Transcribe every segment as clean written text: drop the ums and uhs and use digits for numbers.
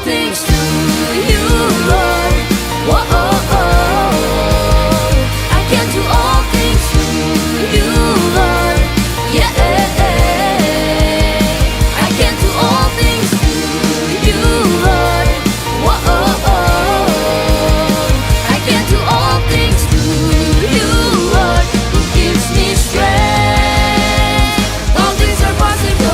things to you, Lord. Whoa, oh, oh. I can do all things through you, Lord. Yeah, I can do all things through you, Lord. Whoa, oh, oh. I can do all things through you, Lord, who gives me strength. All things are possible.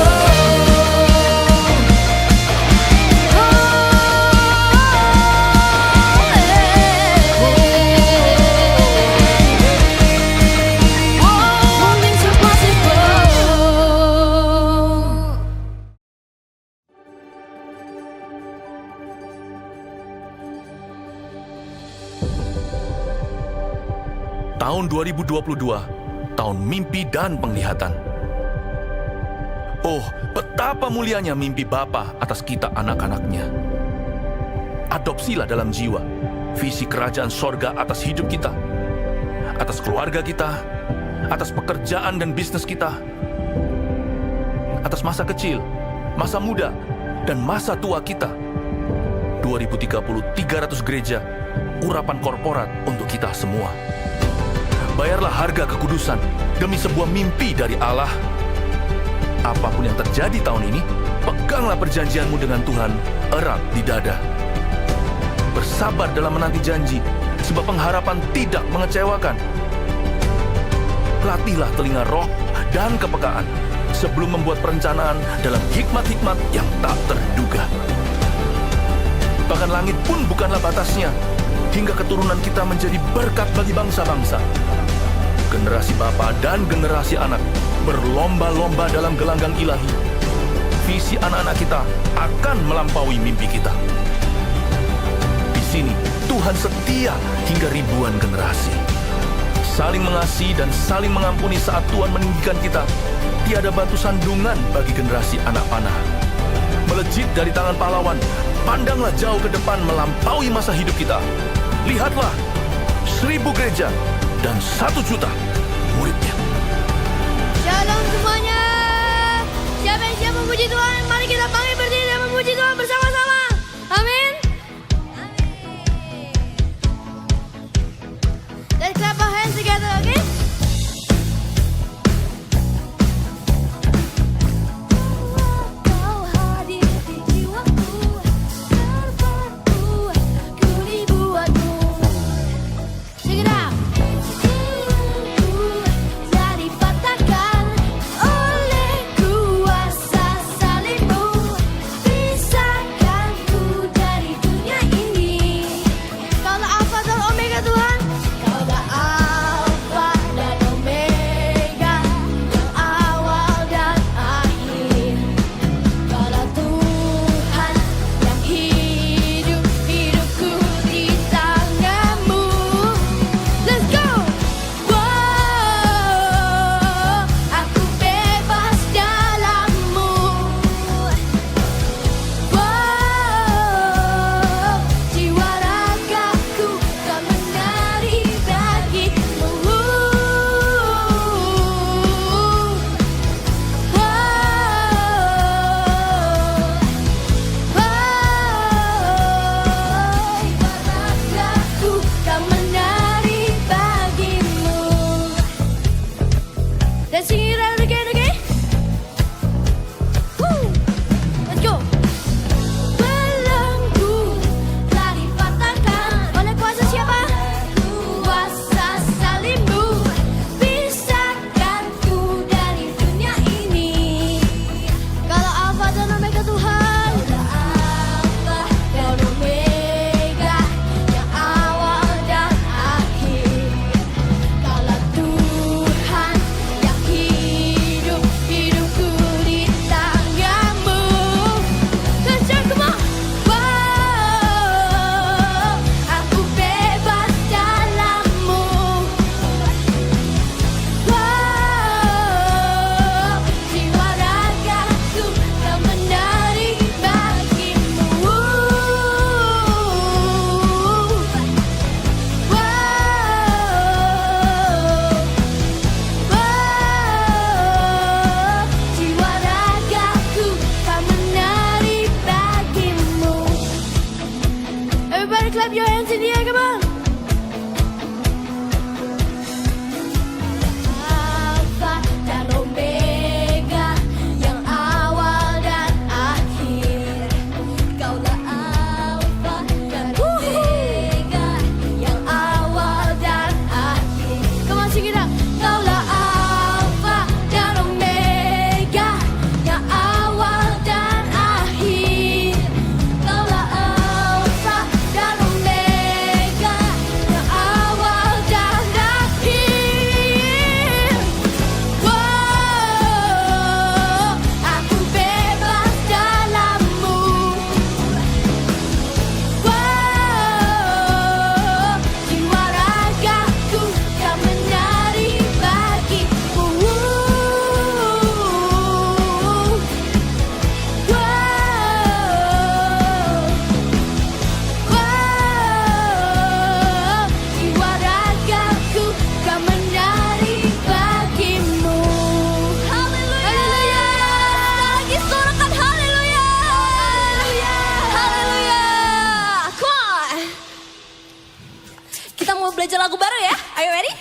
All things are possible. Tahun 2022, tahun mimpi dan penglihatan. Oh, betapa mulianya mimpi Bapa atas kita anak-anaknya. Adopsilah dalam jiwa visi kerajaan sorga atas hidup kita, atas keluarga kita, atas pekerjaan dan bisnis kita, atas masa kecil, masa muda, dan masa tua kita. 2030, 300 gereja, urapan korporat untuk kita semua. Bayarlah harga kekudusan demi sebuah mimpi dari Allah. Apapun yang terjadi tahun ini, peganglah perjanjianmu dengan Tuhan erat di dada. Bersabar dalam menanti janji, sebab pengharapan tidak mengecewakan. Latihlah telinga roh dan kepekaan sebelum membuat perencanaan dalam hikmat-hikmat yang tak terduga. Bahkan langit pun bukanlah batasnya, hingga keturunan kita menjadi berkat bagi bangsa-bangsa. Generasi bapa dan generasi anak berlomba-lomba dalam gelanggang ilahi. Visi anak-anak kita akan melampaui mimpi kita. Di sini Tuhan setia hingga ribuan generasi. Saling mengasihi dan saling mengampuni saat Tuhan meninggikan kita. Tiada batu sandungan bagi generasi anak panah. Melejit dari tangan pahlawan, pandanglah jauh ke depan melampaui masa hidup kita. Lihatlah, 1000 gereja dan 1 juta muridnya. Shalom semuanya. Siapa yang siap memuji Tuhan? Mari kita bangkit berdiri dan memuji Tuhan bersama-sama. Amin. Let's clap our hands together, okay? Kau hadir di jiwaku, terpaku, ku dibuatmu. Sing it out. Jadi patahkan oleh kuasa salibmu. clap your hands in the air, come on. Alpha dan Omega, yang awal dan akhir. Kaulah Alpha dan Omega, yang awal dan akhir. Come on, sing it out. Kaulah Alpha dan Omega, yang awal dan akhir. Kaulah Alpha dan Omega, yang awal dan akhir. Wow, aku bebas dalam-Mu. Wow, jiwa ragaku kan menari bagi-Mu. Wow, jiwa ragaku kan menari bagi-Mu. Haleluya. Lagi sorakan haleluya. Haleluya. Come on. Kita mau belajar lagu baru ya. Are you ready?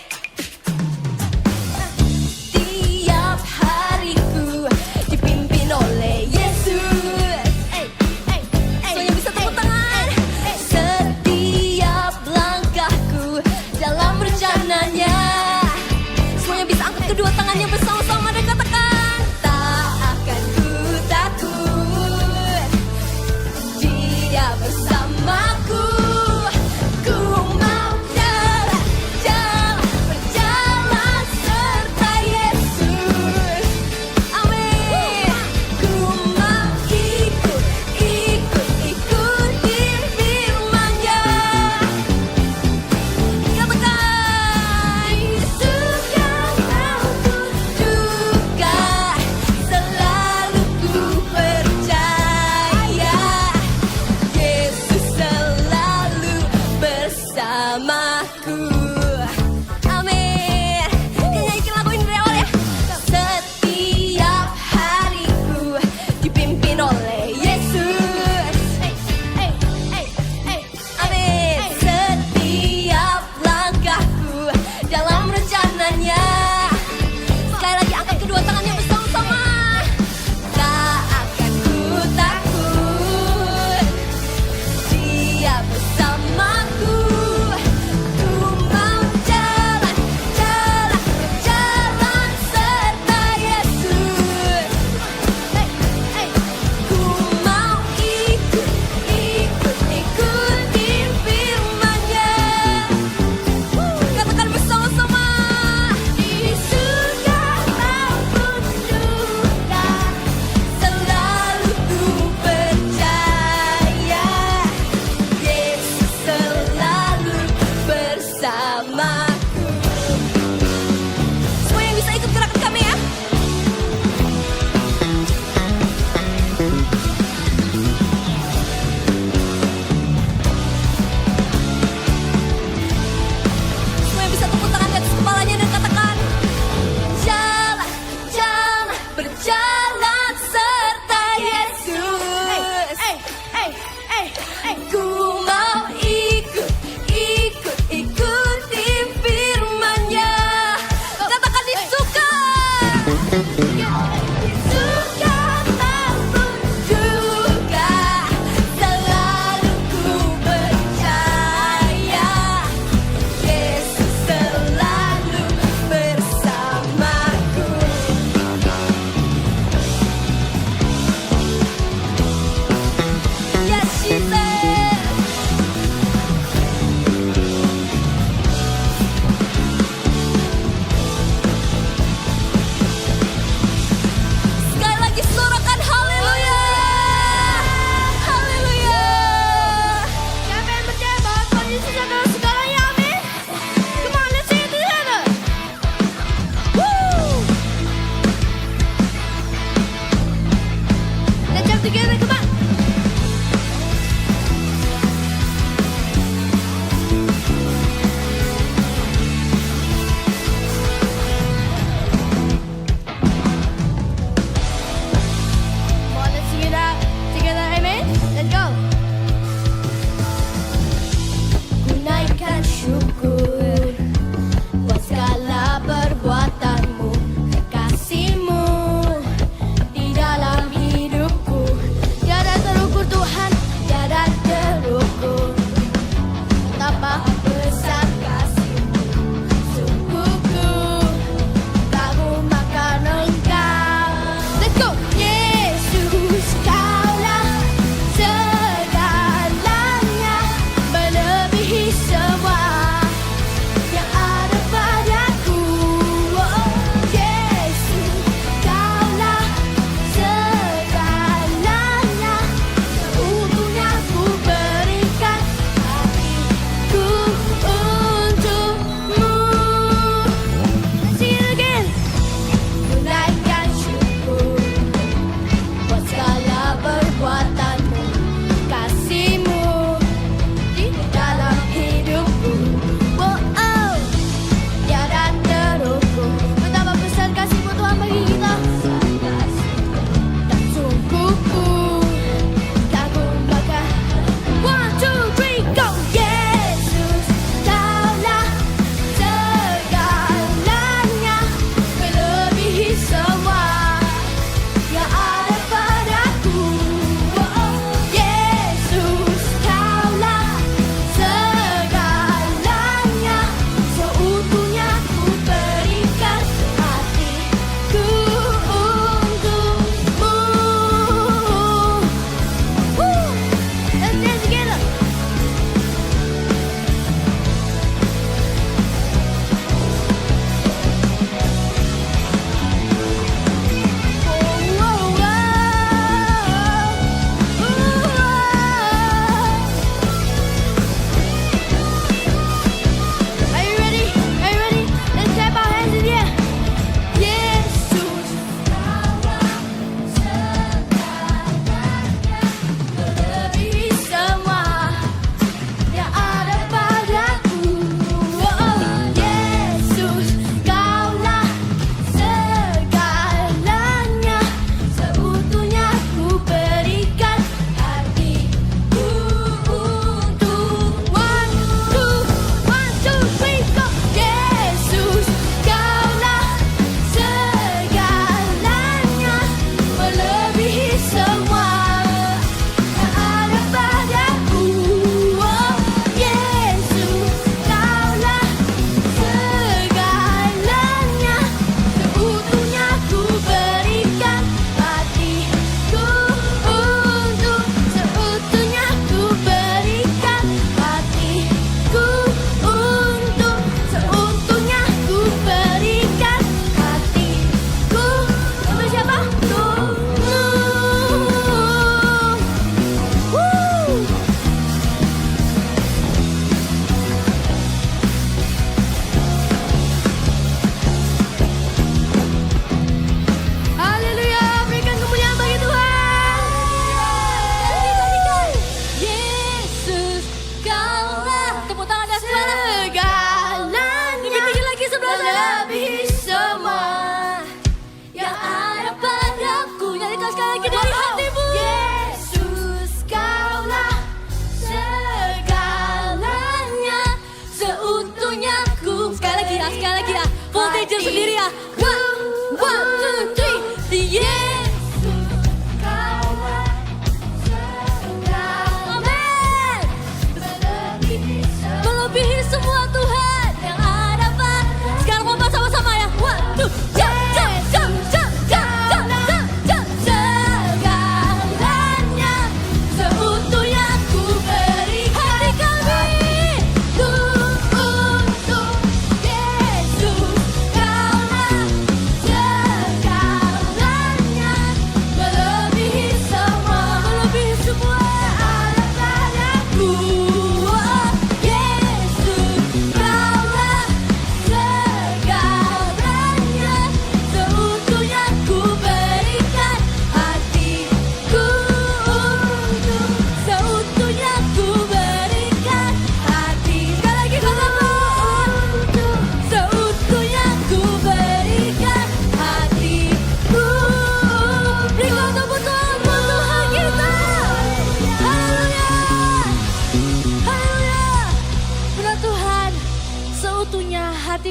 Tiap hariku dipimpin oleh Yesus. Semuanya bisa tepuk tangan. Setiap langkahku dalam rencananya. Semuanya bisa angkat kedua tangannya bersama-sama dan katakan, tak akan ku takut, Dia bersamaku. Ku mau berjalan serta Yesus. Amin. Ku mau ikuti firman-Nya. Katakan, Yesus yang aku duga, selalu ku percaya. Yesus selalu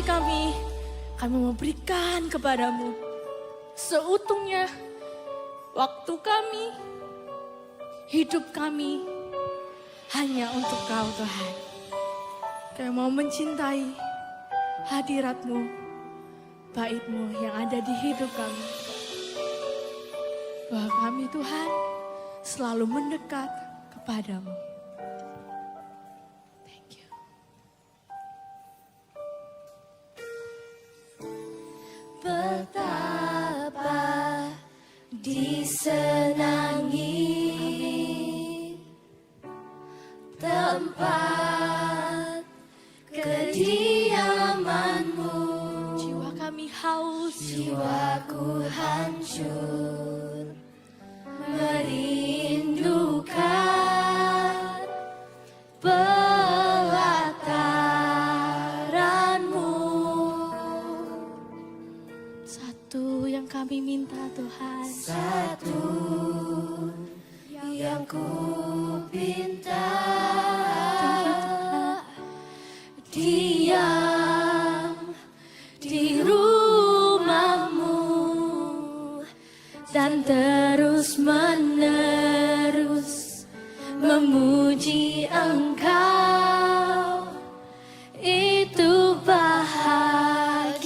bagi kami memberikan kepadamu seutuhnya waktu kami, hidup kami hanya untuk Kau Tuhan. Kami mau mencintai hadirat-Mu, bait-Mu yang ada di hidup kami. Bahwa kami Tuhan selalu mendekat kepadamu. Thank you. Betapa disenangi tempat kediaman-Mu. Jiwa kami haus, Jiwaku hancur, merindukan pelataran-Mu. satu yang kami minta Tuhan. Satu yang ku pinta, diam di rumah-Mu dan terus menerus memuji Engkau. Itu bahagiaku.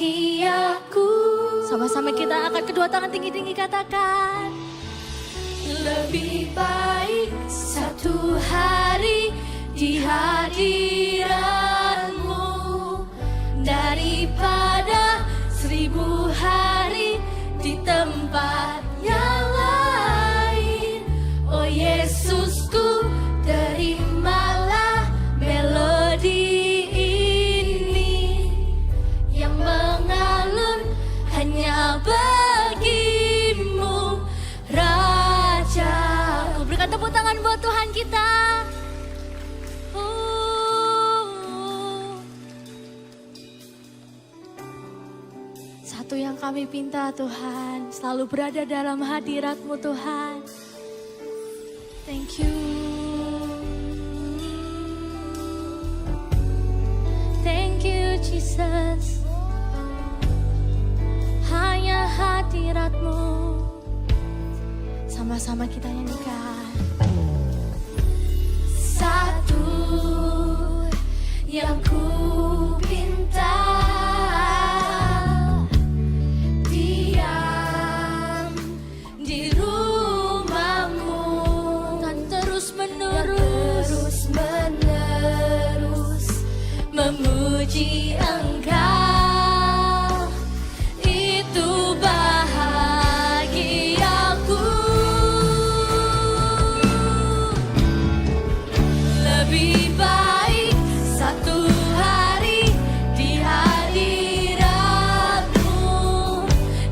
Sama-sama kita angkat kedua tangan tinggi-tinggi, katakan. Lebih baik satu hari di hadirat-Mu daripada 1000 hari di tempat yang lain. Oh Yesusku, terimalah melodi ini yang mengalun hanya bagi-Mu, Raja. Berikan tepuk tangan buat Tuhan kita. Satu yang kami pinta Tuhan, selalu berada dalam hadirat-Mu Tuhan. Thank you. Thank you Jesus. Hanya hadirat-Mu. Sama-sama kita nyanyikan. Satu yang ku pinta, diam di rumah-Mu Dan terus menerus memuji Engkau. Itu bahagiaku. Lebih baik satu hari di hadirat-Mu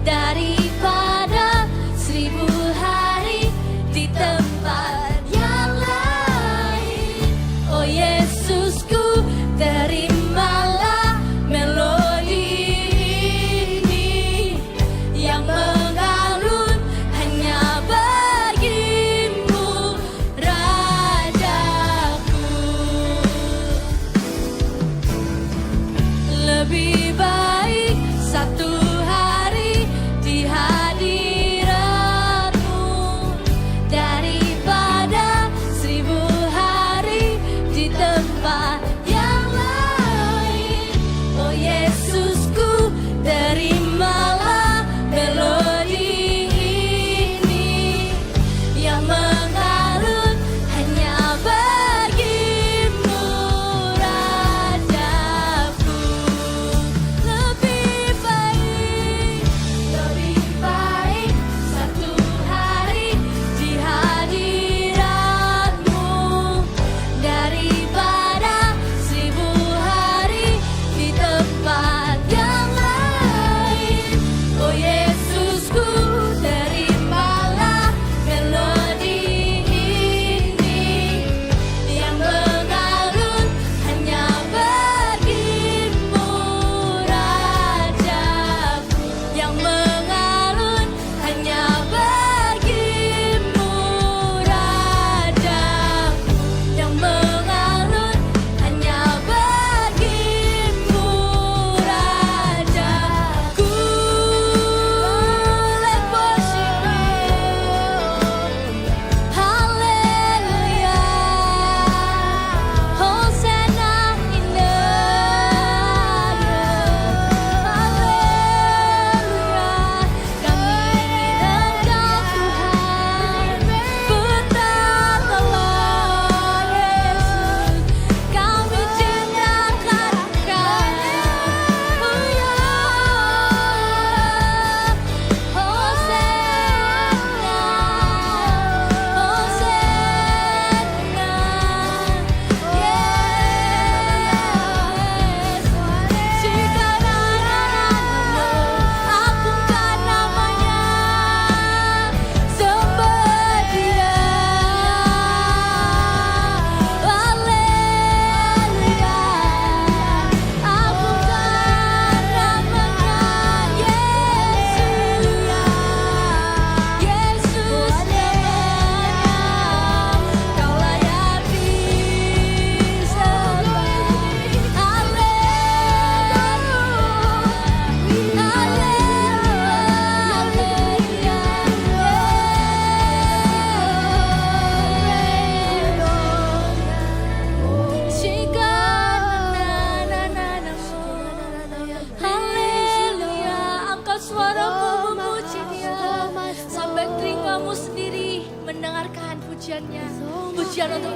daripada 1000 hari di tempat yang lain. Oh Yesusku, terimalah melodi ini yang mengalun hanya bagi-Mu, Rajaku.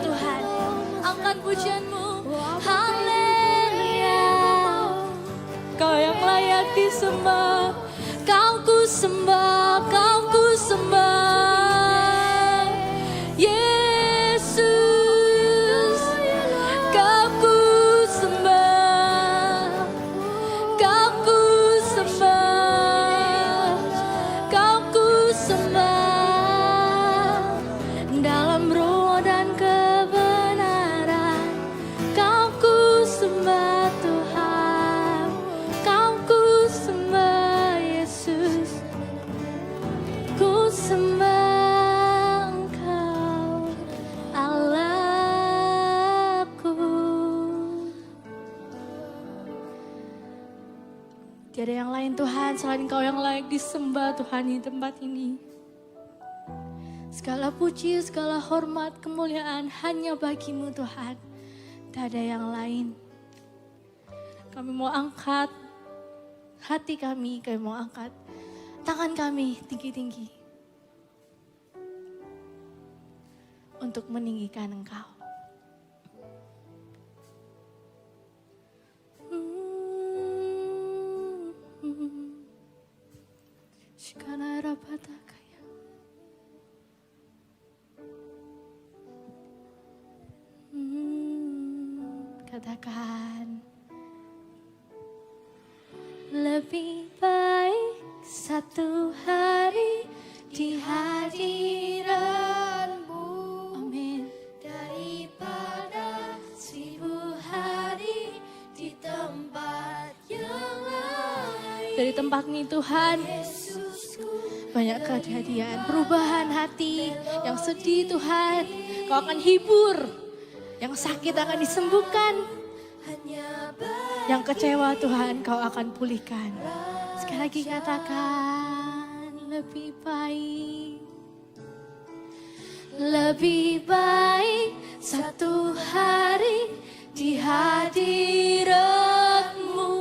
Tuhan. Angkat pujianmu. Haleluya. Kau yang layak disembah. Kau ku sembah, kau ku sembah. Yesus, kau ku sembah. Kau ku sembah. Kau ku sembah. Dalam roh dan kebenaran, kau ku sembah Tuhan. Kau ku sembah Yesus. Ku sembah Engkau, Allahku. Tiada yang lain Tuhan selain Engkau yang layak disembah Tuhan di tempat ini. Segala puji, segala hormat, kemuliaan hanya bagi-Mu Tuhan. Tidak ada yang lain. Kami mau angkat hati kami mau angkat tangan kami tinggi-tinggi untuk meninggikan Engkau. Shikana rapatakaya. Katakan, lebih baik satu hari di hadirat-Mu, amin, daripada 1000 hari di tempat yang lain. Dari tempat ini Tuhan, banyak kejadian, perubahan hati, yang sedih Tuhan, Kau akan hibur, yang sakit akan disembuhkan, yang kecewa Tuhan Kau akan pulihkan. Sekali lagi katakan, lebih baik satu hari di hadirat-Mu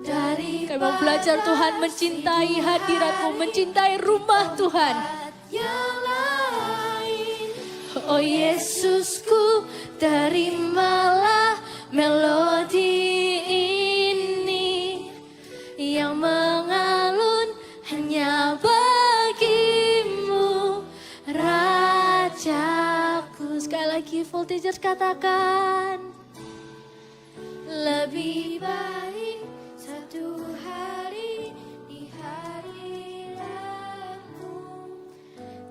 dari kami mau belajar Tuhan mencintai hadirat-Mu, mencintai rumah Tuhan. Oh Yesusku, terimalah melodi ini yang mengalun hanya bagi-Mu, Rajaku. Sekali lagi voltigers katakan, lebih baik satu hari di hadirat-Mu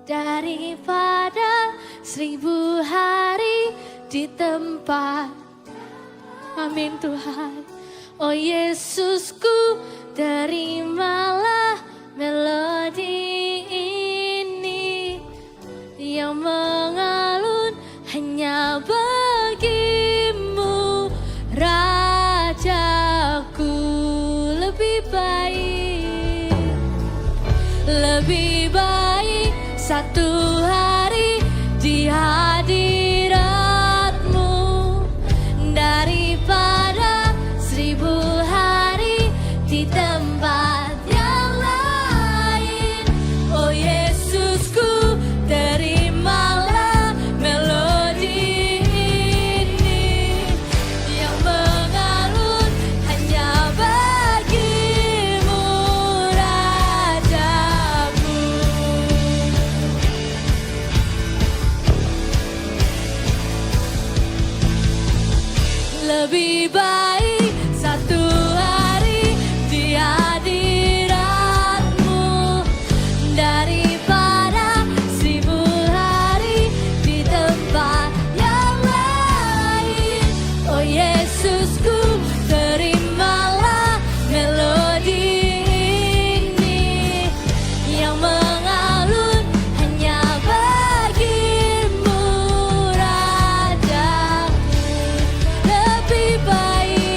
daripada 1000 hari di tempat. Amin Tuhan. Oh Yesusku, terimalah melodi ini yang mengalun hanya bagi-Mu, Rajaku. Lebih baik satu hari di hadirat-Mu daripada 1000 hari di tempat yang lain. Oh Yesusku, terimalah melodi ini yang mengalun hanya bagi-Mu, Rajaku. Lebih baik satu hari di hadirat-Mu daripada 1000 hari di tempat yang lain. Oh Yesusku, terimalah melodi ini yang mengalun hanya bagi-Mu, Rajaku. Lebih baik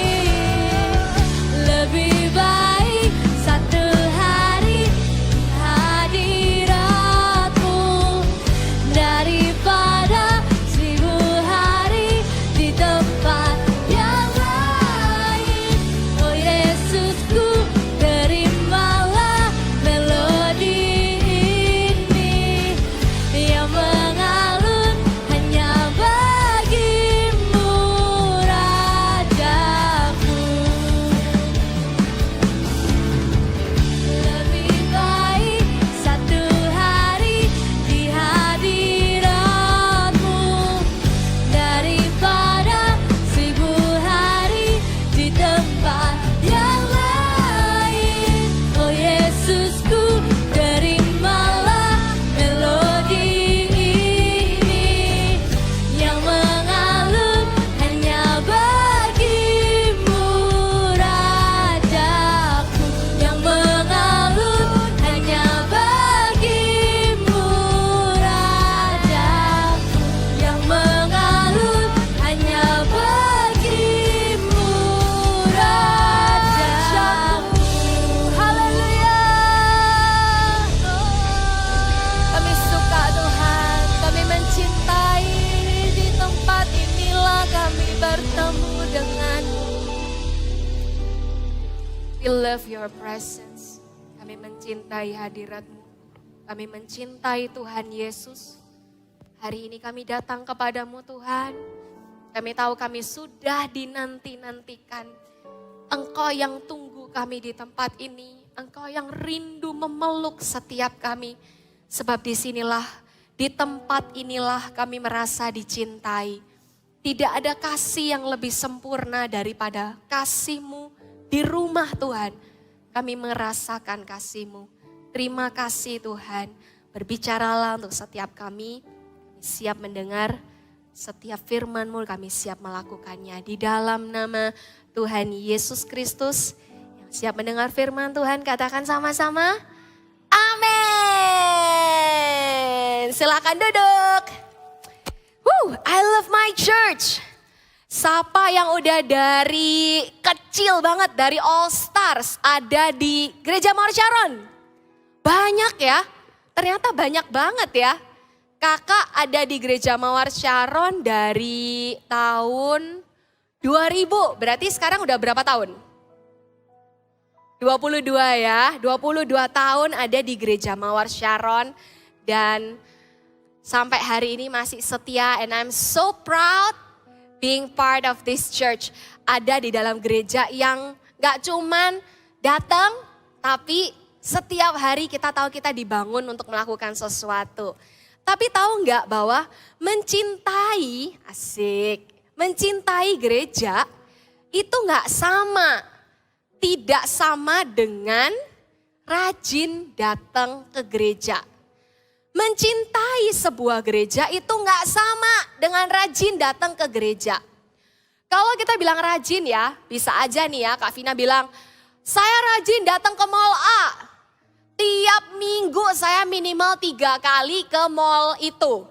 bertemu denganmu. We love your presence. Kami mencintai hadirat-Mu. Kami mencintai Tuhan Yesus. Hari ini kami datang kepadamu Tuhan. Kami tahu kami sudah dinanti-nantikan. Engkau yang tunggu kami di tempat ini. Engkau yang rindu memeluk setiap kami. Sebab di tempat inilah kami merasa dicintai. Tidak ada kasih yang lebih sempurna daripada kasih-Mu di rumah Tuhan. Kami merasakan kasih-Mu. Terima kasih Tuhan. Berbicaralah untuk setiap kami. Kami siap mendengar setiap firman-Mu, kami siap melakukannya. Di dalam nama Tuhan Yesus Kristus. Yang siap mendengar firman Tuhan, katakan sama-sama. Amin. Silakan duduk. I love my church. Siapa yang udah dari kecil banget, dari All Stars, ada di Gereja Mawar Sharon? Banyak ya, ternyata banyak banget ya. Kakak ada di Gereja Mawar Sharon dari tahun 2000, berarti sekarang udah berapa tahun? 22 ya, 22 tahun ada di Gereja Mawar Sharon. Dan sampai hari ini masih setia, and I'm so proud being part of this church. Ada di dalam gereja yang gak cuman datang, tapi setiap hari kita tahu kita dibangun untuk melakukan sesuatu. Tapi tahu gak bahwa mencintai, asik, mencintai gereja itu gak sama. Tidak sama dengan rajin datang ke gereja. Mencintai sebuah gereja itu gak sama dengan rajin datang ke gereja. Kalau kita bilang rajin ya, bisa aja nih ya Kak Vina bilang, saya rajin datang ke mall A. Tiap minggu saya minimal 3 kali ke mall itu.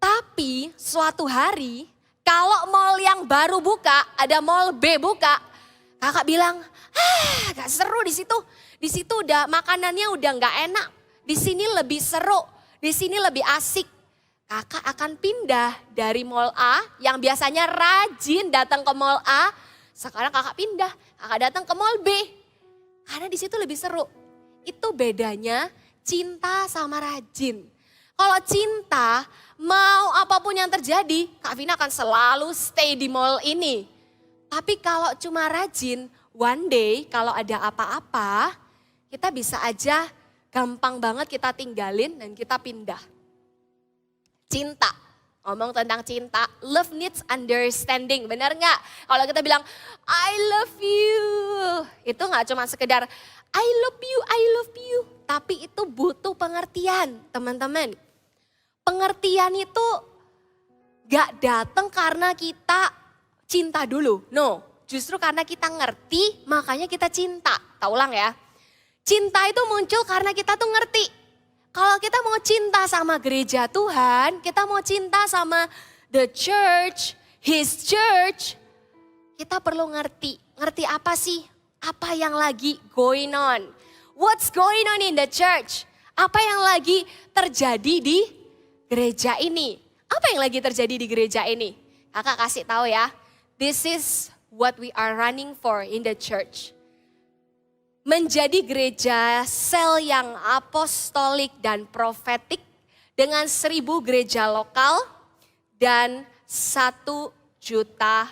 Tapi suatu hari kalau mall yang baru buka, ada mall B buka, kakak bilang, gak seru di situ. Di situ udah makanannya udah gak enak. Di sini lebih seru, di sini lebih asik. Kakak akan pindah dari mall A yang biasanya rajin datang ke mall A. Sekarang kakak pindah, kakak datang ke mall B. Karena di situ lebih seru. Itu bedanya cinta sama rajin. Kalau cinta, mau apapun yang terjadi, Kak Vina akan selalu stay di mall ini. Tapi kalau cuma rajin, one day kalau ada apa-apa, kita bisa aja gampang banget kita tinggalin dan kita pindah. Cinta, ngomong tentang cinta, love needs understanding, benar nggak? Kalau kita bilang, I love you, itu nggak cuma sekedar, I love you, tapi itu butuh pengertian, teman-teman. Pengertian itu nggak datang karena kita cinta dulu, no. Justru karena kita ngerti, makanya kita cinta. Tak ulang ya. Cinta itu muncul karena kita tuh ngerti. Kalau kita mau cinta sama gereja Tuhan, kita mau cinta sama the church, his church, kita perlu ngerti. Ngerti apa sih? Apa yang lagi going on? What's going on in the church? Apa yang lagi terjadi di gereja ini? Apa yang lagi terjadi di gereja ini? Kakak kasih tahu ya. This is what we are running for in the church. Menjadi gereja sel yang apostolik dan profetik dengan 1000 gereja lokal dan 1 juta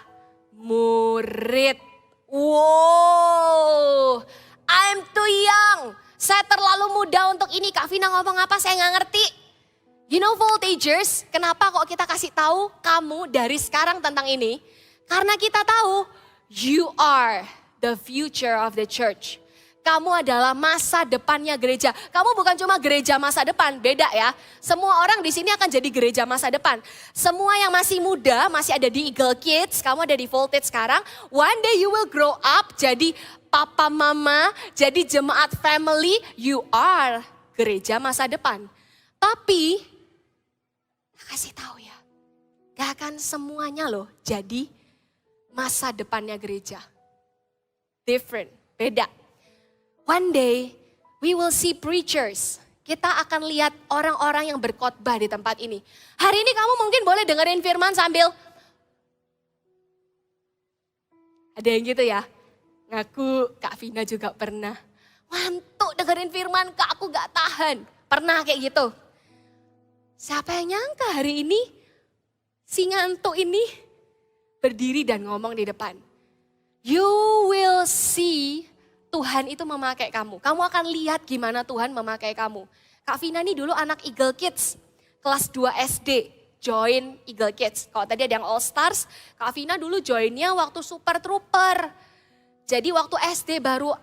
murid. Wow, I'm too young. Saya terlalu muda untuk ini. Kak Vina ngomong apa saya gak ngerti. You know Voltagers, kenapa kok kita kasih tahu kamu dari sekarang tentang ini? Karena kita tahu you are the future of the church. Kamu adalah masa depannya gereja. Kamu bukan cuma gereja masa depan, beda ya. Semua orang di sini akan jadi gereja masa depan. Semua yang masih muda, masih ada di Eagle Kids, kamu ada di Voltage sekarang. One day you will grow up jadi papa mama, jadi jemaat family. You are gereja masa depan. Tapi, kasih tahu ya, gak akan semuanya loh jadi masa depannya gereja. Different, beda. One day we will see preachers. Kita akan lihat orang-orang yang berkhotbah di tempat ini. Hari ini kamu mungkin boleh dengerin firman sambil Ada yang gitu ya? Ngaku Kak Vina juga pernah. Ngantuk dengerin firman Kak, aku gak tahan. Pernah kayak gitu. Siapa yang nyangka hari ini si ngantuk ini berdiri dan ngomong di depan. You will see Tuhan itu memakai kamu. Kamu akan lihat gimana Tuhan memakai kamu. Kak Vina nih dulu anak Eagle Kids. Kelas 2 SD. Join Eagle Kids. Kalau tadi ada yang All Stars, Kak Vina dulu joinnya waktu Super Trooper. Jadi waktu SD baru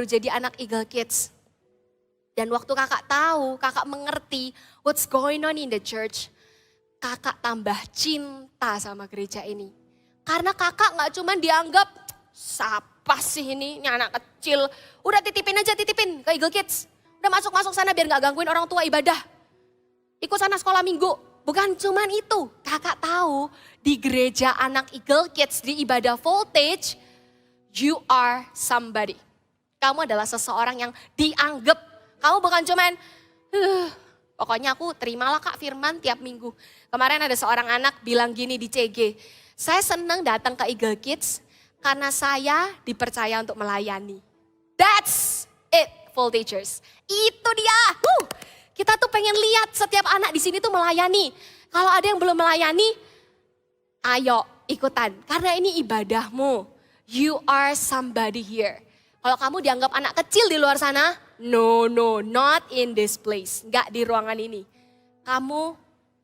jadi anak Eagle Kids. Dan waktu kakak tahu, kakak mengerti what's going on in the church, kakak tambah cinta sama gereja ini. Karena kakak gak cuman dianggap, siapa sih ini anak kecil, udah titipin ke Eagle Kids. Udah masuk sana biar gak gangguin orang tua ibadah. Ikut sana sekolah minggu. Bukan cuman itu, kakak tahu di gereja anak Eagle Kids di ibadah Voltage, you are somebody. Kamu adalah seseorang yang dianggap. Kamu bukan cuman, pokoknya aku terimalah Kak firman tiap minggu. Kemarin ada seorang anak bilang gini di CG, saya senang datang ke Eagle Kids karena saya dipercaya untuk melayani. That's it, Voltagers. Itu dia. Kita tuh pengen lihat setiap anak di sini tuh melayani. Kalau ada yang belum melayani, ayo ikutan. Karena ini ibadahmu. You are somebody here. Kalau kamu dianggap anak kecil di luar sana, no, not in this place. Enggak di ruangan ini. Kamu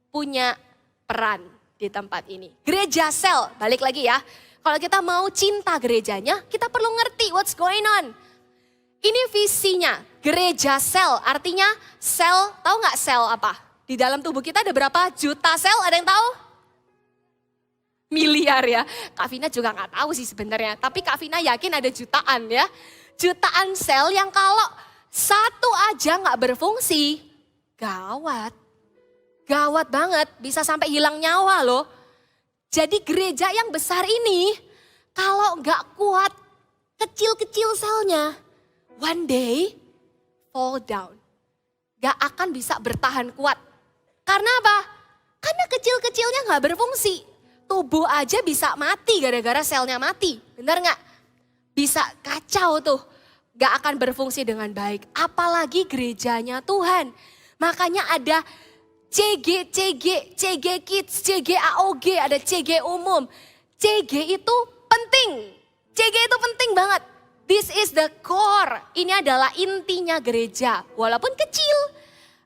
punya peran di tempat ini. Gereja sel, balik lagi ya. Kalau kita mau cinta gerejanya, kita perlu ngerti what's going on. Ini visinya, gereja sel. Artinya sel, tahu nggak sel apa? Di dalam tubuh kita ada berapa juta sel, ada yang tahu? Miliar ya. Kak Vina juga nggak tahu sih sebenarnya. Tapi Kak Vina yakin ada jutaan ya. Jutaan sel yang kalau satu aja nggak berfungsi, gawat. Gawat banget, bisa sampai hilang nyawa loh. Jadi gereja yang besar ini, kalau nggak kuat, kecil-kecil selnya, one day fall down. Gak akan bisa bertahan kuat. Karena apa? Karena kecil-kecilnya nggak berfungsi. Tubuh aja bisa mati gara-gara selnya mati. Benar nggak? Bisa kacau tuh. Gak akan berfungsi dengan baik. Apalagi gerejanya Tuhan. Makanya ada CG Kids, CG AOG, ada CG umum. CG itu penting. CG itu penting banget. This is the core. Ini adalah intinya gereja. Walaupun kecil.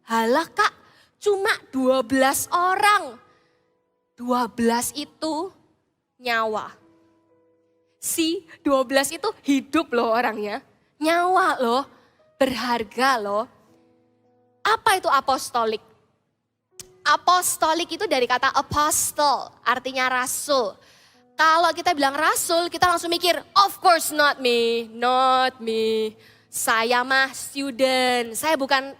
Halah Kak, cuma 12 orang. 12 itu nyawa. Si 12 itu hidup loh orangnya. Nyawa loh, berharga loh. Apa itu apostolik? Apostolik itu dari kata apostle, artinya rasul. Kalau kita bilang rasul, kita langsung mikir, of course not me. Saya mah student, saya bukan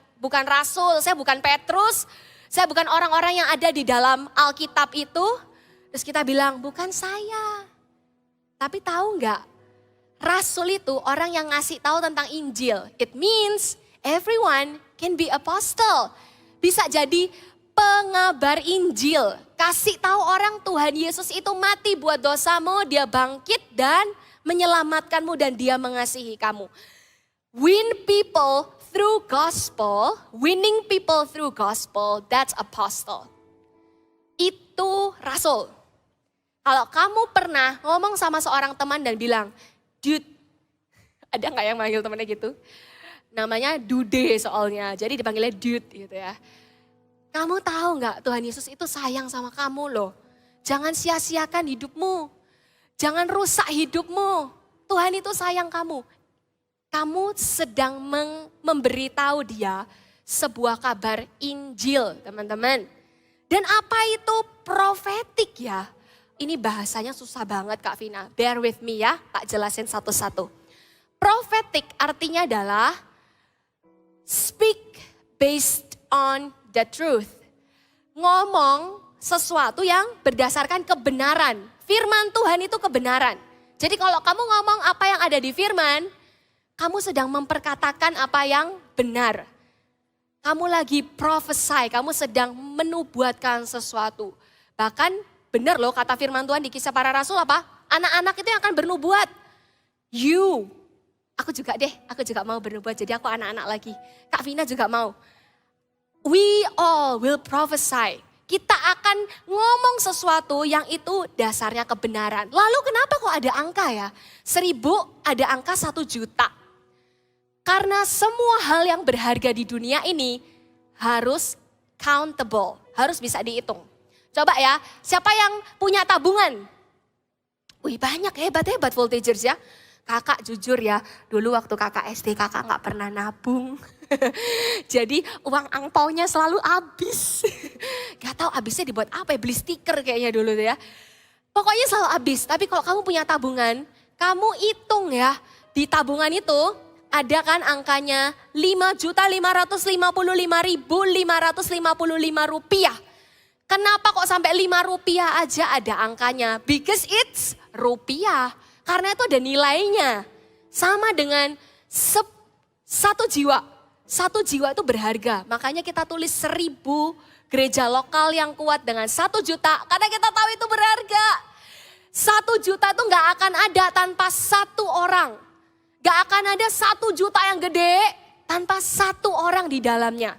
rasul, saya bukan Petrus. Saya bukan orang-orang yang ada di dalam Alkitab itu. Terus kita bilang, bukan saya. Tapi tahu nggak? Rasul itu orang yang ngasih tahu tentang Injil. It means everyone can be apostle. Bisa jadi pengabar Injil. Kasih tahu orang Tuhan Yesus itu mati buat dosamu. Dia bangkit dan menyelamatkanmu dan dia mengasihi kamu. Win people through gospel, winning people through gospel, that's apostle. Itu rasul. Kalau kamu pernah ngomong sama seorang teman dan bilang, dude, ada nggak yang manggil temannya gitu? Namanya Dude soalnya, jadi dipanggilnya dude gitu ya. Kamu tahu nggak Tuhan Yesus itu sayang sama kamu loh. Jangan sia-siakan hidupmu. Jangan rusak hidupmu. Tuhan itu sayang kamu. Kamu sedang memberitahu dia sebuah kabar Injil, teman-teman. Dan apa itu profetik ya? Ini bahasanya susah banget Kak Vina. Bear with me ya, tak jelasin satu-satu. Profetik artinya adalah speak based on the truth. Ngomong sesuatu yang berdasarkan kebenaran. Firman Tuhan itu kebenaran. Jadi kalau kamu ngomong apa yang ada di firman, kamu sedang memperkatakan apa yang benar. Kamu lagi prophesy, kamu sedang menubuatkan sesuatu. Bahkan benar loh kata firman Tuhan di Kisah Para Rasul apa? Anak-anak itu yang akan bernubuat. You. Aku juga deh, aku juga mau bernubuat. Jadi aku anak-anak lagi. Kak Vina juga mau. We all will prophesy. Kita akan ngomong sesuatu yang itu dasarnya kebenaran. Lalu kenapa kok ada angka ya? 1000 ada angka 1 juta. Karena semua hal yang berharga di dunia ini harus countable. Harus bisa dihitung. Coba ya, siapa yang punya tabungan? Wih banyak, hebat-hebat voltagers ya. Kakak jujur ya, dulu waktu kakak SD kakak gak pernah nabung. Jadi uang angpaunya selalu habis. Gak tahu habisnya dibuat apa ya, beli stiker kayaknya dulu tuh ya. Pokoknya selalu habis, tapi kalau kamu punya tabungan, kamu hitung ya. Di tabungan itu ada kan angkanya 5.555.555 rupiah. Kenapa kok sampai 5 rupiah aja ada angkanya? Because it's rupiah. Karena itu ada nilainya. Sama dengan 1 jiwa. 1 jiwa itu berharga. Makanya kita tulis 1000 gereja lokal yang kuat dengan 1 juta. Karena kita tahu itu berharga. 1 juta itu gak akan ada tanpa 1 orang. Gak akan ada 1 juta yang gede tanpa 1 orang di dalamnya.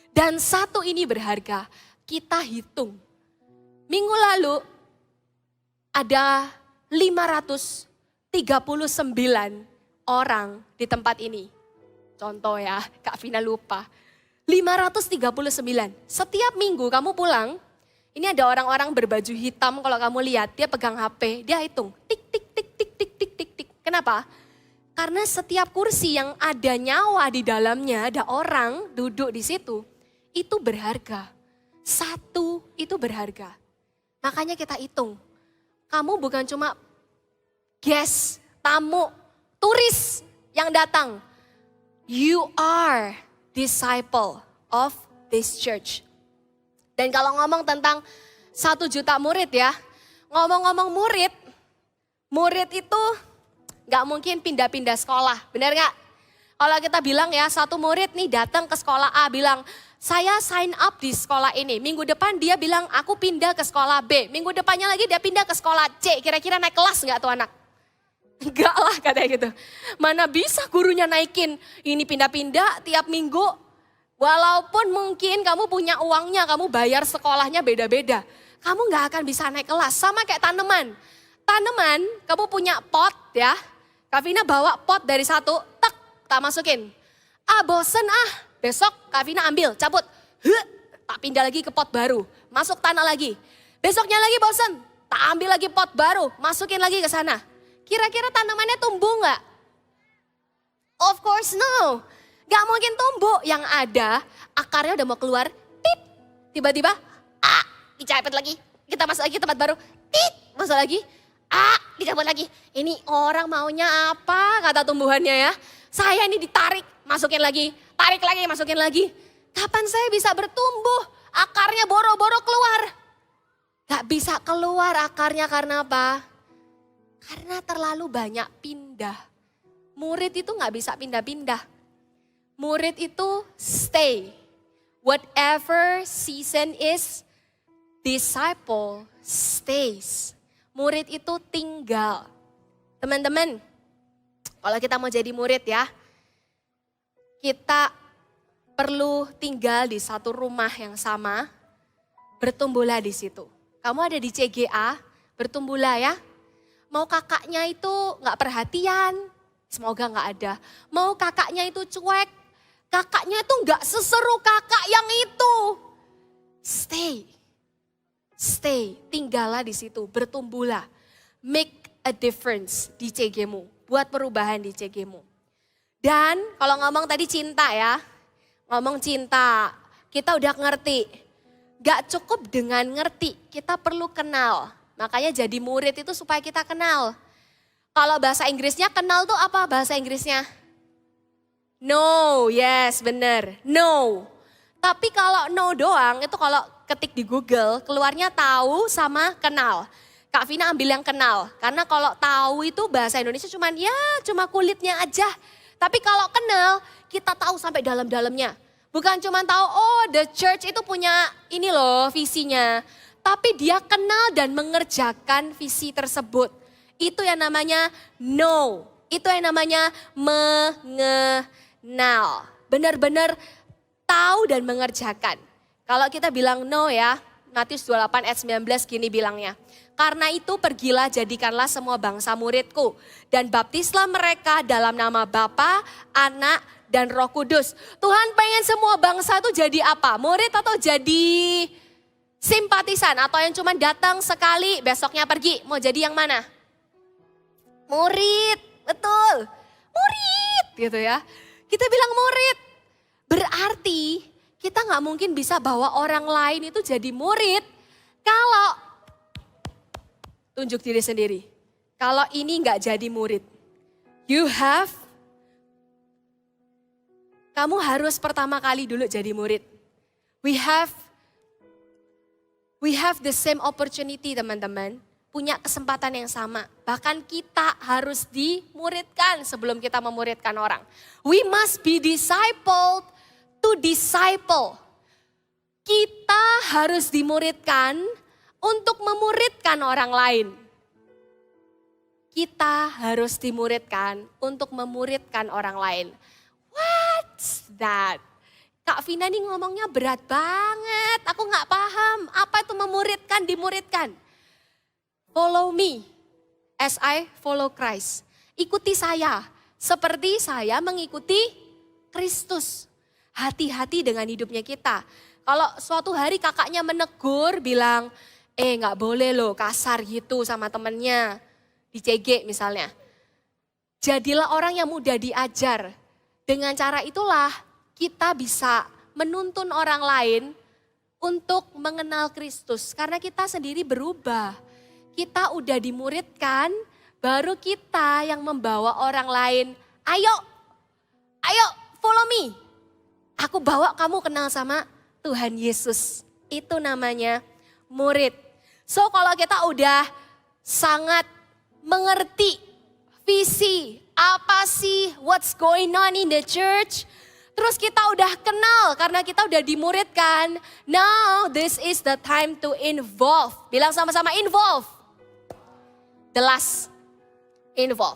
Dan 1 ini berharga. Kita hitung. Minggu lalu ada 539 orang di tempat ini. Contoh ya, Kak Vina lupa. 539. Setiap minggu kamu pulang, ini ada orang-orang berbaju hitam kalau kamu lihat, dia pegang HP, dia hitung. Tik, tik, tik, tik, tik, tik, tik, tik. Kenapa? Karena setiap kursi yang ada nyawa di dalamnya, ada orang duduk di situ, itu berharga. 1 itu berharga. Makanya kita hitung. Kamu bukan cuma guest, tamu, turis yang datang. You are disciple of this church. Dan kalau ngomong tentang 1 juta murid ya, ngomong-ngomong murid itu gak mungkin pindah-pindah sekolah, benar gak? Kalau kita bilang ya, 1 murid nih datang ke sekolah A bilang, saya sign up di sekolah ini. Minggu depan dia bilang, aku pindah ke sekolah B. Minggu depannya lagi dia pindah ke sekolah C. Kira-kira naik kelas gak tuh anak? Enggak lah katanya gitu. Mana bisa gurunya naikin. Ini pindah-pindah tiap minggu. Walaupun mungkin kamu punya uangnya, kamu bayar sekolahnya beda-beda. Kamu gak akan bisa naik kelas. Sama kayak tanaman. Tanaman, kamu punya pot ya. Kak Vina bawa pot dari 1, tak masukin. Bosen besok Kak Vina ambil, cabut. Tak pindah lagi ke pot baru, masuk tanah lagi. Besoknya lagi bosen, tak ambil lagi pot baru, masukin lagi ke sana. Kira-kira tanamannya tumbuh nggak? Of course no, nggak mungkin tumbuh. Yang ada akarnya udah mau keluar, tit. Tiba-tiba, dicabut lagi. Kita masuk lagi ke tempat baru, tit. Masuk lagi, dicabut lagi. Ini orang maunya apa kata tumbuhannya ya? Saya ini ditarik, masukin lagi. Tarik lagi, masukin lagi. Kapan saya bisa bertumbuh? Akarnya boro-boro keluar. Gak bisa keluar akarnya karena apa? Karena terlalu banyak pindah. Murid itu gak bisa pindah-pindah. Murid itu stay. Whatever season is, disciple stays. Murid itu tinggal. Teman-teman, kalau kita mau jadi murid ya, kita perlu tinggal di satu rumah yang sama, bertumbuhlah di situ. Kamu ada di CGA, bertumbuhlah ya. Mau kakaknya itu gak perhatian, semoga gak ada. Mau kakaknya itu cuek, kakaknya itu gak seseru kakak yang itu. Stay, tinggallah di situ, bertumbuhlah. Make a difference di CG-mu, buat perubahan di CG-mu. Dan kalau ngomong tadi cinta ya, ngomong cinta, kita udah ngerti. Gak cukup dengan ngerti, kita perlu kenal. Makanya jadi murid itu supaya kita kenal. Kalau bahasa Inggrisnya kenal tuh apa bahasa Inggrisnya? No, yes bener, no. Tapi kalau no doang, itu kalau ketik di Google, keluarnya tahu sama kenal. Kak Vina ambil yang kenal, karena kalau tahu itu bahasa Indonesia cuma kulitnya aja. Tapi kalau kenal, kita tahu sampai dalam-dalamnya. Bukan cuma tahu, oh the church itu punya ini loh visinya. Tapi dia kenal dan mengerjakan visi tersebut. Itu yang namanya know. Itu yang namanya mengenal. Benar-benar tahu dan mengerjakan. Kalau kita bilang know ya, Matius 28 ayat 19 gini bilangnya. Karena itu pergilah jadikanlah semua bangsa muridku. Dan baptislah mereka dalam nama Bapa, Anak, dan Roh Kudus. Tuhan pengen semua bangsa itu jadi apa? Murid atau jadi simpatisan? Atau yang cuma datang sekali besoknya pergi? Mau jadi yang mana? Murid, betul. Murid gitu ya. Kita bilang murid. Berarti kita gak mungkin bisa bawa orang lain itu jadi murid kalau tunjuk diri sendiri. Kalau ini gak jadi murid. Kamu harus pertama kali dulu jadi murid. We have the same opportunity teman-teman. Punya kesempatan yang sama. Bahkan kita harus dimuridkan sebelum kita memuridkan orang. We must be discipled to disciple. Kita harus dimuridkan untuk memuridkan orang lain. Kita harus dimuridkan untuk memuridkan orang lain. What's that? Kak Vina nih ngomongnya berat banget. Aku gak paham apa itu memuridkan, dimuridkan. Follow me as I follow Christ. Ikuti saya seperti saya mengikuti Kristus. Hati-hati dengan hidupnya kita. Kalau suatu hari kakaknya menegur bilang, gak boleh loh kasar gitu sama temennya. Di CG misalnya. Jadilah orang yang mudah diajar. Dengan cara itulah kita bisa menuntun orang lain untuk mengenal Kristus. Karena kita sendiri berubah. Kita udah dimuridkan, baru kita yang membawa orang lain. Ayo follow me. Aku bawa kamu kenal sama Tuhan Yesus. Itu namanya murid. So kalau kita udah sangat mengerti visi, apa sih what's going on in the church. Terus kita udah kenal karena kita udah dimuridkan. Now this is the time to involve. Bilang sama-sama involve. The last, involve.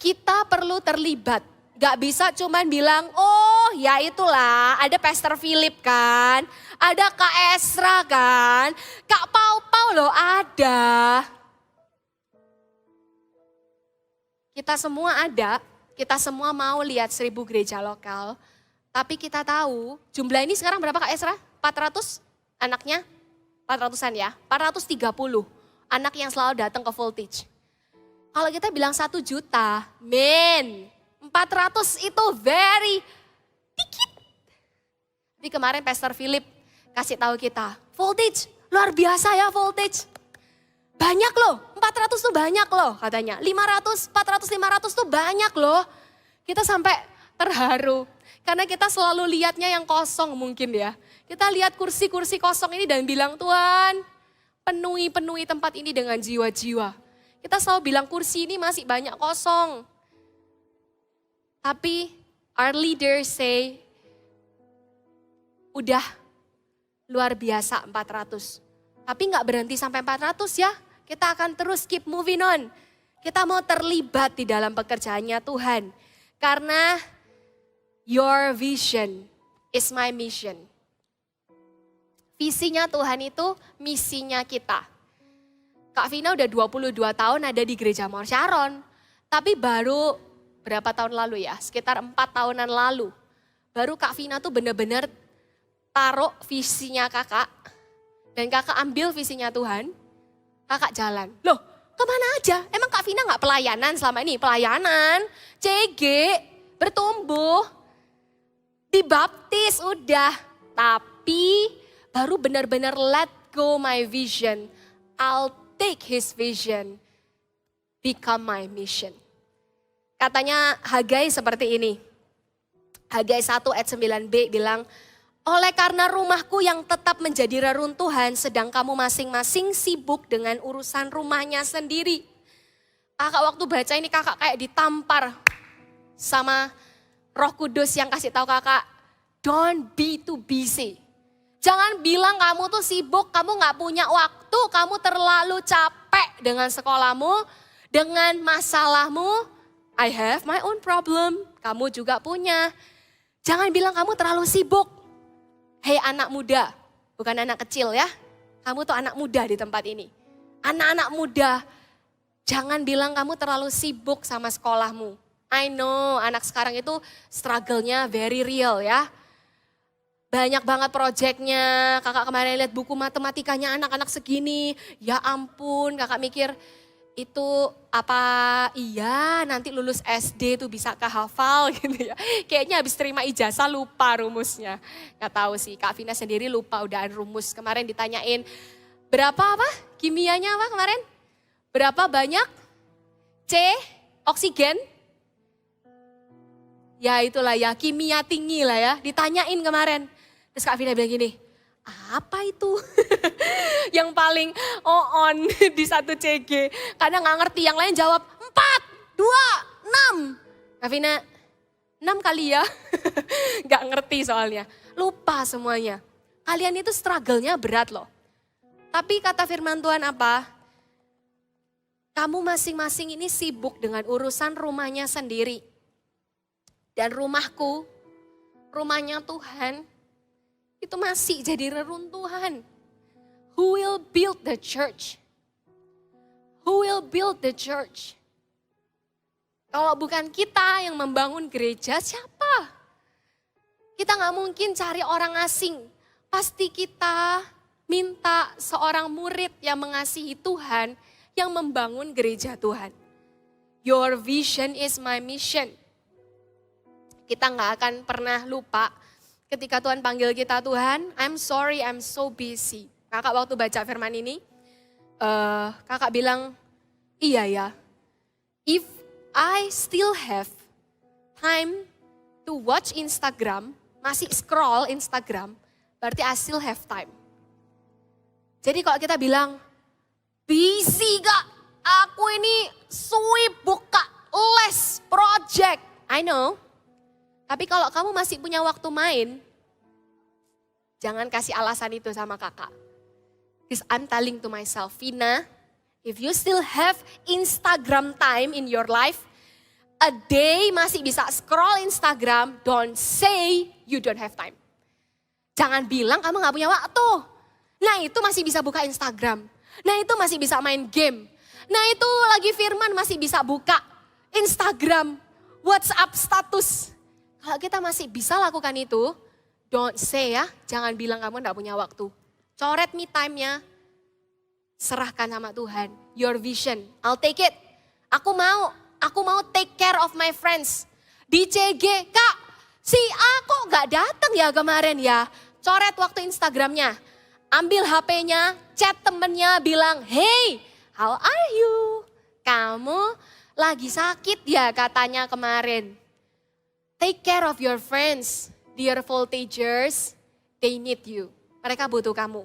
Kita perlu terlibat. Gak bisa cuman bilang, oh ya itulah ada Pastor Philip kan. Ada Kak Esra kan. Kak Pau loh ada. Kita semua ada. Kita semua mau lihat 1000 gereja lokal. Tapi kita tahu jumlah ini sekarang berapa Kak Esra? 400 anaknya? 400-an ya? 430 anak yang selalu datang ke Voltage. Kalau kita bilang 1 juta, 400 itu very dikit. Tapi kemarin Pastor Philip kasih tahu kita, Voltage luar biasa ya Voltage. Banyak loh, 400 tuh banyak loh katanya. 500, 400, 500 tuh banyak loh. Kita sampai terharu. Karena kita selalu lihatnya yang kosong mungkin ya. Kita lihat kursi-kursi kosong ini dan bilang, Tuhan penuhi tempat ini dengan jiwa-jiwa. Kita selalu bilang kursi ini masih banyak kosong. Tapi our leaders say, udah luar biasa 400. Tapi gak berhenti sampai 400 ya. Kita akan terus keep moving on. Kita mau terlibat di dalam pekerjaannya Tuhan. Karena your vision is my mission. Visinya Tuhan itu misinya kita. Kak Vina udah 22 tahun ada di Gereja Mawar Sharon. Tapi baru berapa tahun lalu ya? Sekitar 4 tahunan lalu. Baru Kak Vina tuh benar-benar taruh visinya kakak. Dan kakak ambil visinya Tuhan. Kakak jalan. Loh kemana aja? Emang Kak Vina gak pelayanan selama ini? Pelayanan, CG, bertumbuh, dibaptis udah. Tapi baru benar-benar let go my vision. I'll take his vision, become my mission. Katanya Hagai seperti ini. Hagai 1 ayat 9b bilang, oleh karena rumahku yang tetap menjadi reruntuhan, sedang kamu masing-masing sibuk dengan urusan rumahnya sendiri. Kakak waktu baca ini kakak kayak ditampar sama Roh Kudus yang kasih tahu kakak, don't be too busy. Jangan bilang kamu tuh sibuk, kamu gak punya waktu. waktu kamu terlalu capek dengan sekolahmu, dengan masalahmu, I have my own problem, kamu juga punya. Jangan bilang kamu terlalu sibuk. Hei anak muda, bukan anak kecil ya. Kamu tuh anak muda di tempat ini. Anak-anak muda, jangan bilang kamu terlalu sibuk sama sekolahmu. I know anak sekarang itu struggle-nya very real ya. Banyak banget proyeknya, kakak kemarin lihat buku matematikanya anak-anak segini. Ya ampun, kakak mikir itu apa iya nanti lulus SD tuh bisa kehafal gitu ya. Kayaknya habis terima ijazah lupa rumusnya. Gak tahu sih, Kak Vina sendiri lupa udahan rumus. Kemarin ditanyain berapa apa kimianya apa kemarin? Berapa banyak C oksigen? Ya itulah ya, kimia tinggi lah ya, ditanyain kemarin. Terus Kak Vina bilang gini, apa itu? Yang paling on di satu CG. Kadang gak ngerti, yang lain jawab 4, 2, 6. Kak Vina, 6 kali ya. Gak ngerti soalnya, lupa semuanya. Kalian itu struggle-nya berat loh. Tapi kata firman Tuhan apa? Kamu masing-masing ini sibuk dengan urusan rumahnya sendiri. Dan rumahku, rumahnya Tuhan, itu masih jadi reruntuhan. Who will build the church? Who will build the church? Kalau bukan kita yang membangun gereja, siapa? Kita gak mungkin cari orang asing. Pasti kita minta seorang murid yang mengasihi Tuhan, yang membangun gereja Tuhan. Your vision is my mission. Kita gak akan pernah lupa ketika Tuhan panggil kita, Tuhan, I'm sorry, I'm so busy. Kakak waktu baca firman ini, kakak bilang, iya ya, if I still have time to watch Instagram, masih scroll Instagram, berarti I still have time. Jadi kalau kita bilang, busy Kak, aku ini sibuk Kak, les, project, I know. Tapi kalau kamu masih punya waktu main, jangan kasih alasan itu sama kakak. Because I'm telling to myself, Vina, if you still have Instagram time in your life, a day masih bisa scroll Instagram, don't say you don't have time. Jangan bilang kamu gak punya waktu. Nah itu masih bisa buka Instagram. Nah itu masih bisa main game. Nah itu lagi firman masih bisa buka Instagram, WhatsApp status. Kalau kita masih bisa lakukan itu, don't say ya, jangan bilang kamu gak punya waktu. Coret me time-nya, serahkan sama Tuhan. Your vision, I'll take it. Aku mau take care of my friends. Di CG, Kak, si aku gak datang ya kemarin ya. Coret waktu Instagramnya, ambil HP-nya, chat temennya, bilang, hey, how are you? Kamu lagi sakit ya katanya kemarin. Take care of your friends, dear voltagers, they need you. Mereka butuh kamu.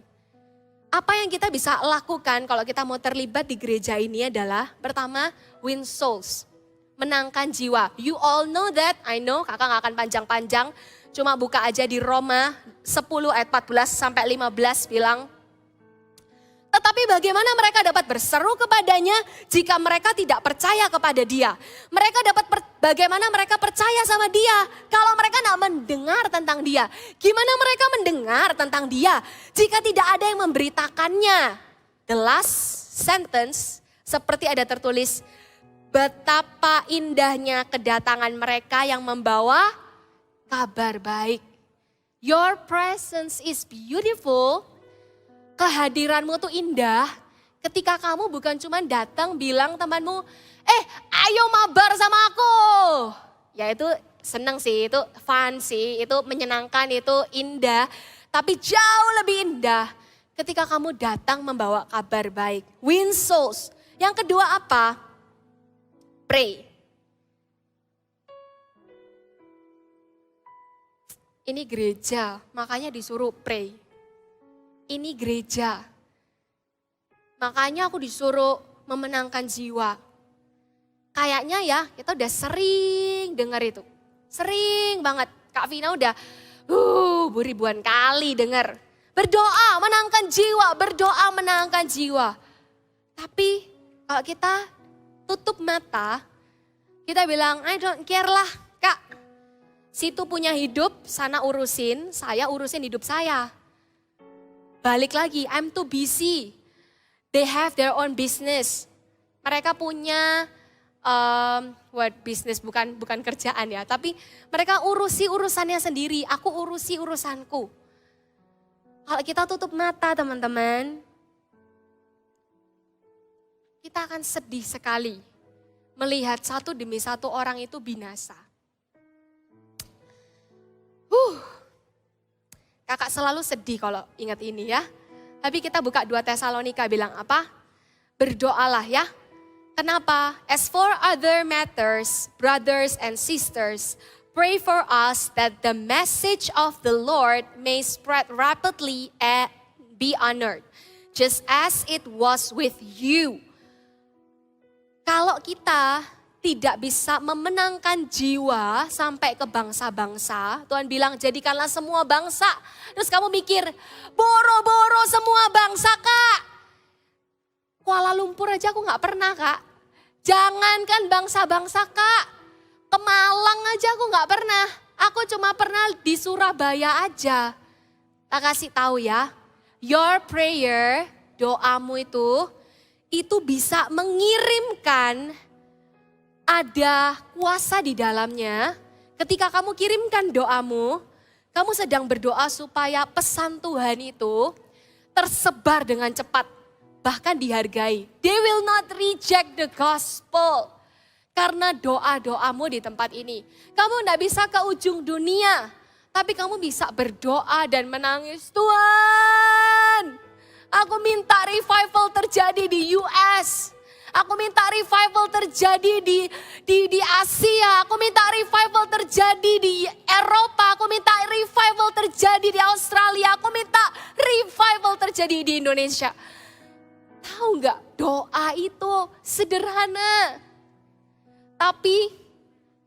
Apa yang kita bisa lakukan kalau kita mau terlibat di gereja ini adalah, pertama, win souls. Menangkan jiwa. You all know that, I know, kakak gak akan panjang-panjang. Cuma buka aja di Roma 10 ayat 14 sampai 15 bilang, tetapi bagaimana mereka dapat berseru kepadanya jika mereka tidak percaya kepada dia? Bagaimana mereka percaya sama dia kalau mereka tidak mendengar tentang dia? Gimana mereka mendengar tentang dia jika tidak ada yang memberitakannya? The last sentence seperti ada tertulis, betapa indahnya kedatangan mereka yang membawa kabar baik. Your presence is beautiful. Kehadiranmu tuh indah ketika kamu bukan cuma datang bilang temanmu, ayo mabar sama aku. Ya itu seneng sih, itu fun sih, itu menyenangkan, itu indah. Tapi jauh lebih indah ketika kamu datang membawa kabar baik. Win souls. Yang kedua apa? Pray. Ini gereja, makanya disuruh pray. Ini gereja, makanya aku disuruh memenangkan jiwa. Kayaknya ya kita udah sering dengar itu. Sering banget, Kak Vina udah beribuan kali dengar. Berdoa menangkan jiwa, berdoa menangkan jiwa. Tapi kalau kita tutup mata, kita bilang, I don't care lah kak. Situ punya hidup, sana urusin, saya urusin hidup saya. Balik lagi, I'm too busy. They have their own business. Mereka punya business, bukan kerjaan ya. Tapi mereka urusi urusannya sendiri, aku urusi urusanku. Kalau kita tutup mata teman-teman, kita akan sedih sekali melihat satu demi satu orang itu binasa. Kakak selalu sedih kalau ingat ini ya. Tapi kita buka 2 Tesalonika bilang apa? Berdoalah ya. Kenapa? As for other matters, brothers and sisters, pray for us that the message of the Lord may spread rapidly and be honored, just as it was with you. Kalau kita tidak bisa memenangkan jiwa sampai ke bangsa-bangsa, Tuhan bilang jadikanlah semua bangsa. Terus kamu mikir, boro-boro semua bangsa kak. Kuala Lumpur aja aku gak pernah kak. Jangankan bangsa-bangsa kak. Ke Malang aja aku gak pernah. Aku cuma pernah di Surabaya aja. Tak kasih tahu ya, your prayer, doamu itu bisa mengirimkan ada kuasa di dalamnya. Ketika kamu kirimkan doamu, kamu sedang berdoa supaya pesan Tuhan itu tersebar dengan cepat, bahkan dihargai. They will not reject the gospel karena doa-doamu di tempat ini. Kamu tidak bisa ke ujung dunia, tapi kamu bisa berdoa dan menangis. Tuhan, aku minta revival terjadi di US. Aku minta revival terjadi di Asia. Aku minta revival terjadi di Eropa. Aku minta revival terjadi di Australia. Aku minta revival terjadi di Indonesia. Tahu nggak? Doa itu sederhana, tapi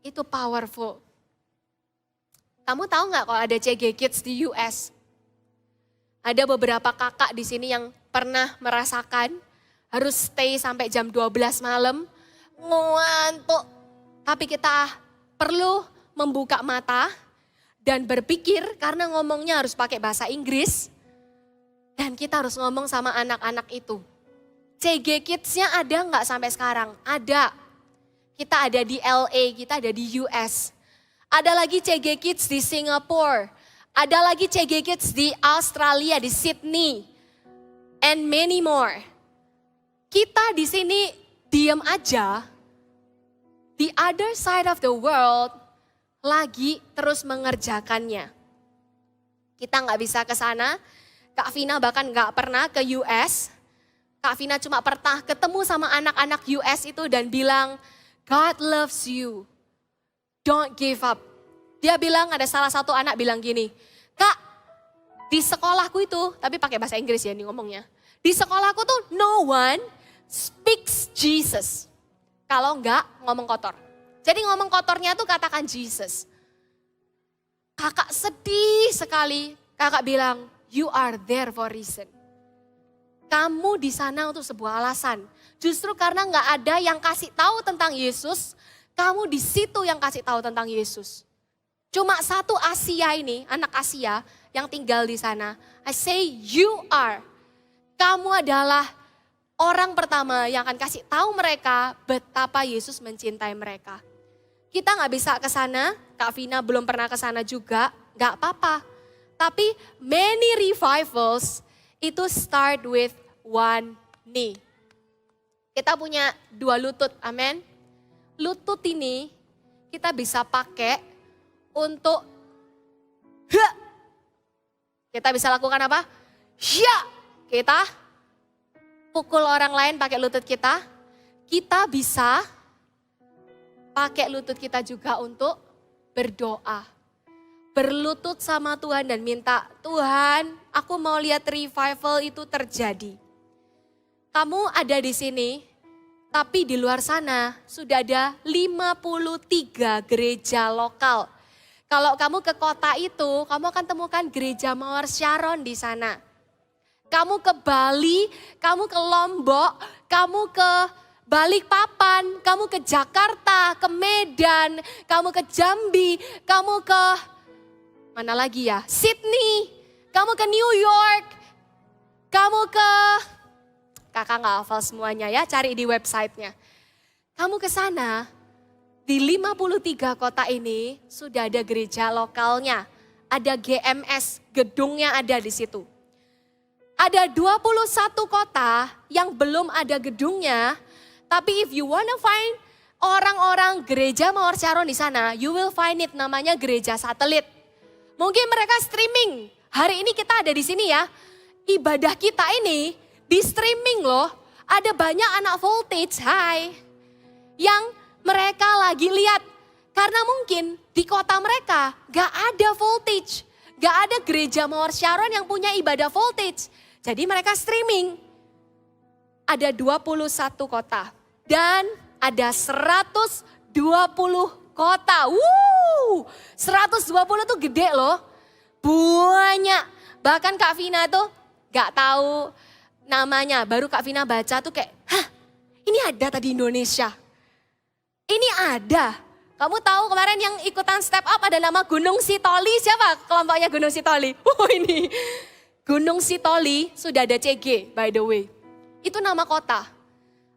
itu powerful. Kamu tahu nggak kalau ada CG Kids di US? Ada beberapa kakak di sini yang pernah merasakan harus stay sampai jam 12 malam, ngantuk. Tapi kita perlu membuka mata dan berpikir karena ngomongnya harus pakai bahasa Inggris. Dan kita harus ngomong sama anak-anak itu. CG Kids-nya ada nggak sampai sekarang? Ada. Kita ada di LA, kita ada di US. Ada lagi CG Kids di Singapura. Ada lagi CG Kids di Australia, di Sydney. And many more. Kita di sini diam aja, the other side of the world lagi terus mengerjakannya. Kita nggak bisa ke sana, Kak Vina bahkan nggak pernah ke US. Kak Vina cuma pernah ketemu sama anak-anak US itu dan bilang, God loves you, don't give up. Dia bilang, ada salah satu anak bilang gini, Kak, di sekolahku itu, tapi pakai bahasa Inggris ya ini ngomongnya. Di sekolahku tuh no one speaks Jesus. Kalau enggak ngomong kotor. Jadi ngomong kotornya tuh katakan Jesus. Kakak sedih sekali. Kakak bilang, you are there for reason. Kamu di sana untuk sebuah alasan. Justru karena enggak ada yang kasih tahu tentang Yesus, kamu di situ yang kasih tahu tentang Yesus. Cuma satu Asia ini, anak Asia yang tinggal di sana. I say you are. Kamu adalah orang pertama yang akan kasih tahu mereka betapa Yesus mencintai mereka. Kita nggak bisa ke sana, Kak Vina belum pernah ke sana juga, nggak apa-apa. Tapi many revivals itu start with one knee. Kita punya 2 lutut, amin. Lutut ini kita bisa pakai untuk kita bisa lakukan apa? Kita pukul orang lain pakai lutut kita. Kita bisa pakai lutut kita juga untuk berdoa. Berlutut sama Tuhan dan minta, Tuhan, aku mau lihat revival itu terjadi. Kamu ada di sini, tapi di luar sana sudah ada 53 gereja lokal. Kalau kamu ke kota itu, kamu akan temukan gereja Mawar Sharon di sana. Kamu ke Bali, kamu ke Lombok, kamu ke Balikpapan, kamu ke Jakarta, ke Medan, kamu ke Jambi, kamu ke mana lagi ya? Sydney, kamu ke New York, kamu ke kakak nggak hafal semuanya ya, cari di websitenya. Kamu ke sana, di 53 kota ini sudah ada gereja lokalnya, ada GMS, gedungnya ada di situ. Ada 21 kota yang belum ada gedungnya, tapi if you wanna find orang-orang gereja Mawar Sharon di sana, you will find it, namanya gereja satelit. Mungkin mereka streaming, hari ini kita ada di sini ya, ibadah kita ini di streaming loh, ada banyak anak voltage, yang mereka lagi lihat. Karena mungkin di kota mereka gak ada voltage, gak ada gereja Mawar Sharon yang punya ibadah voltage. Jadi mereka streaming. Ada 21 kota dan ada 120 kota. 120 tuh gede loh. Banyak. Bahkan Kak Vina tuh gak tahu namanya. Baru Kak Vina baca tuh kayak, hah, ini ada tadi Indonesia. Ini ada. Kamu tahu kemarin yang ikutan step up ada nama Gunung Sitoli. Siapa kelompoknya Gunung Sitoli? Ini. Gunung Sitoli sudah ada CG by the way. Itu nama kota.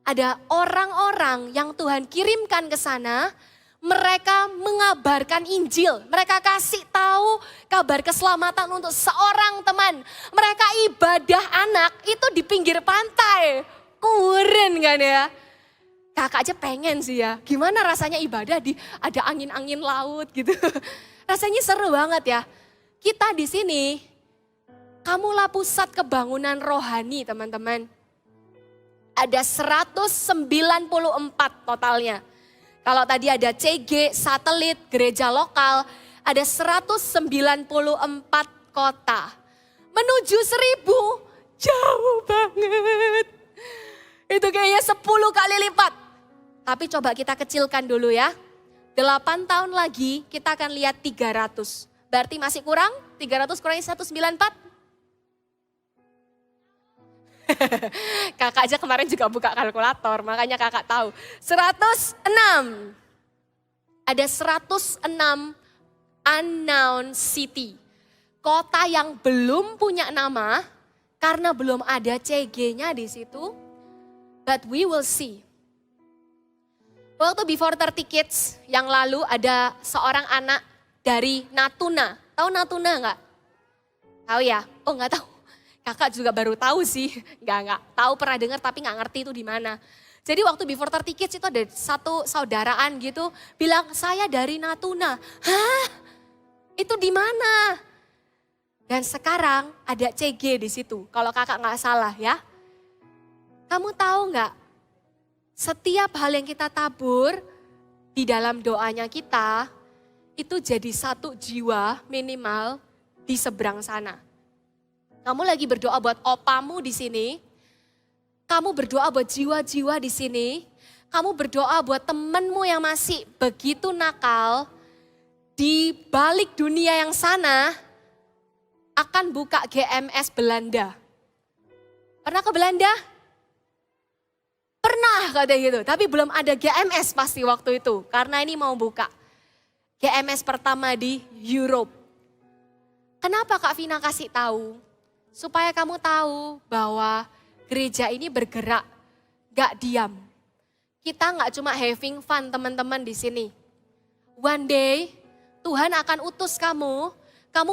Ada orang-orang yang Tuhan kirimkan ke sana. Mereka mengabarkan Injil. Mereka kasih tahu kabar keselamatan untuk seorang teman. Mereka ibadah anak itu di pinggir pantai. Keren kan ya? Kakak aja pengen sih ya. Gimana rasanya ibadah di ada angin-angin laut gitu. Rasanya seru banget ya. Kita di sini, kamulah pusat kebangunan rohani teman-teman. Ada 194 totalnya. Kalau tadi ada CG, satelit, gereja lokal, ada 194 kota. Menuju 1000, jauh banget. Itu kayaknya 10 kali lipat. Tapi coba kita kecilkan dulu ya. 8 tahun lagi kita akan lihat 300. Berarti masih kurang, 300 kurangi 194. Kakak aja kemarin juga buka kalkulator, makanya kakak tahu. 106. Ada 106 unknown city. Kota yang belum punya nama karena belum ada CG-nya di situ. But we will see. Waktu Before 30 Kids yang lalu ada seorang anak dari Natuna. Tahu Natuna enggak? Tahu ya? Oh enggak tahu. Kakak juga baru tahu sih. Enggak. Tahu pernah dengar tapi enggak ngerti itu di mana. Jadi waktu Before 30 Kids itu ada satu saudaraan gitu bilang saya dari Natuna. Hah? Itu di mana? Dan sekarang ada CG di situ. Kalau kakak nggak salah ya. Kamu tahu nggak? Setiap hal yang kita tabur di dalam doanya kita, itu jadi satu jiwa minimal di seberang sana. Kamu lagi berdoa buat opamu di sini, kamu berdoa buat jiwa-jiwa di sini, kamu berdoa buat temenmu yang masih begitu nakal, di balik dunia yang sana akan buka GMS Belanda. Pernah ke Belanda? Pernah katanya gitu, tapi belum ada GMS pasti waktu itu. Karena ini mau buka GMS pertama di Europe. Kenapa Kak Vina kasih tahu? Supaya kamu tahu bahwa gereja ini bergerak, gak diam. Kita gak cuma having fun teman-teman di sini. One day Tuhan akan utus kamu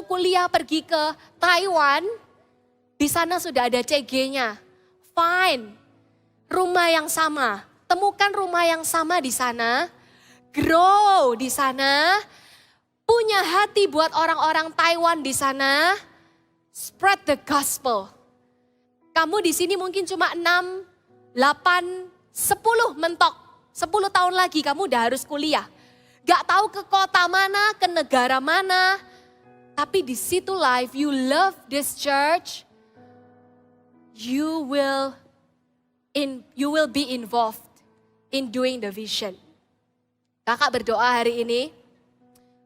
kuliah pergi ke Taiwan, di sana sudah ada CG-nya. Fine. Rumah yang sama, temukan rumah yang sama di sana, grow di sana, punya hati buat orang-orang Taiwan di sana, spread the gospel. Kamu di sini mungkin cuma 6, 8, 10 mentok, 10 tahun lagi kamu udah harus kuliah. Gak tahu ke kota mana, ke negara mana, tapi di situ life, you love this church, you will be involved in doing the vision. Kakak berdoa hari ini,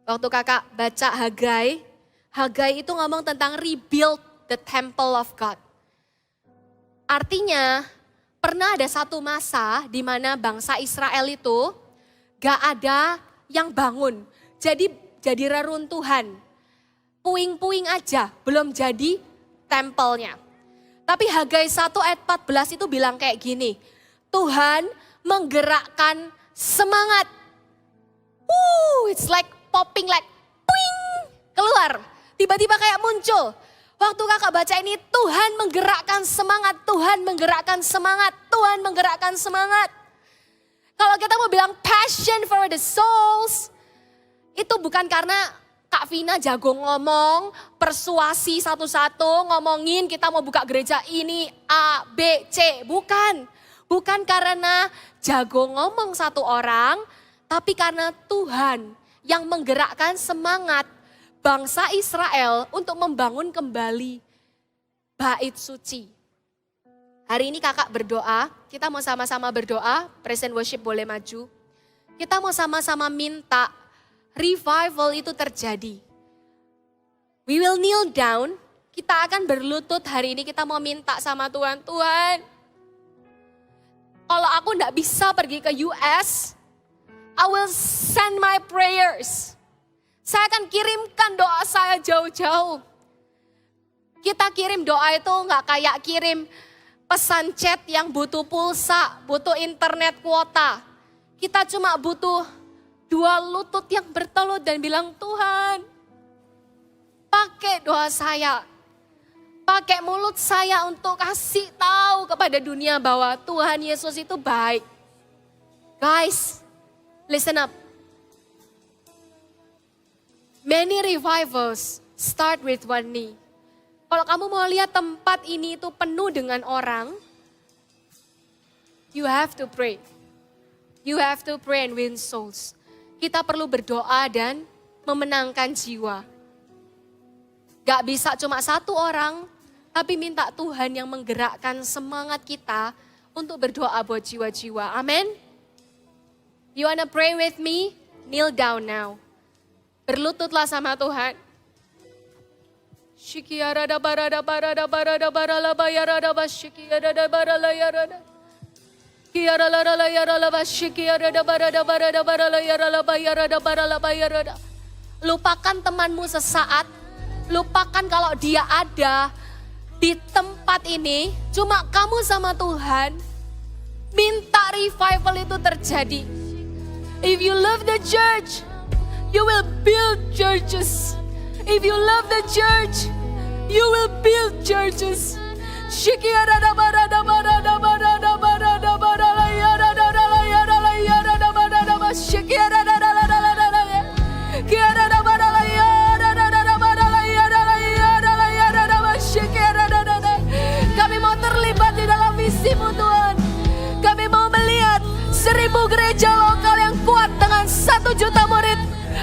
Waktu kakak baca Hagai itu ngomong tentang rebuild the temple of God. Artinya pernah ada satu masa di mana bangsa Israel itu gak ada yang bangun. Jadi reruntuhan. Puing-puing aja, belum jadi tempelnya. Tapi Hagai 1 ayat 14 itu bilang kayak gini. Tuhan menggerakkan semangat. It's like popping like puing, keluar. Tiba-tiba kayak muncul. Waktu kakak baca ini, Tuhan menggerakkan semangat, Tuhan menggerakkan semangat, Tuhan menggerakkan semangat. Kalau kita mau bilang passion for the souls, itu bukan karena Kak Vina jago ngomong, persuasi satu-satu, ngomongin kita mau buka gereja ini, A, B, C. Bukan. Bukan karena jago ngomong satu orang, tapi karena Tuhan yang menggerakkan semangat bangsa Israel untuk membangun kembali bait suci. Hari ini kakak berdoa, kita mau sama-sama berdoa, present worship boleh maju. Kita mau sama-sama minta revival itu terjadi. We will kneel down, kita akan berlutut hari ini, kita mau minta sama Tuhan. Tuhan, kalau aku gak bisa pergi ke US, I will send my prayers. Saya akan kirimkan doa saya jauh-jauh. Kita kirim doa itu gak kayak kirim pesan chat yang butuh pulsa, butuh internet kuota. Kita cuma butuh 2 lutut yang bertelut dan bilang, Tuhan, pakai doa saya. Pakai mulut saya untuk kasih tahu kepada dunia bahwa Tuhan Yesus itu baik. Guys, listen up. Many revivals start with one knee. Kalau kamu mau lihat tempat ini itu penuh dengan orang, you have to pray. You have to pray and win souls. Kita perlu berdoa dan memenangkan jiwa. Gak bisa cuma satu orang, tapi minta Tuhan yang menggerakkan semangat kita untuk berdoa buat jiwa-jiwa. Amin. You wanna pray with me? Kneel down now. Berlututlah sama Tuhan. Shikiarada barada barada barada barala bayarada bashikiarada barala yarada. Kiarala la yarala bashikiarada barada barada barala yarala bayarada barala bayarada. Lupakan temanmu sesaat. Lupakan kalau dia ada di tempat ini. Cuma kamu sama Tuhan. Minta revival itu terjadi. If you love the church, you will build churches. If you love the church, you will build churches. Shikiarada barada barada barada barada barada yarada yarada yarada barada bashikiarada yarada kiarada barada yarada barada yarada yarada yarada bashikiarada. Kami mau terlibat di dalam misimu Tuhan. Kami mau melihat 1000 gereja lokal yang kuat dengan 1 juta murid.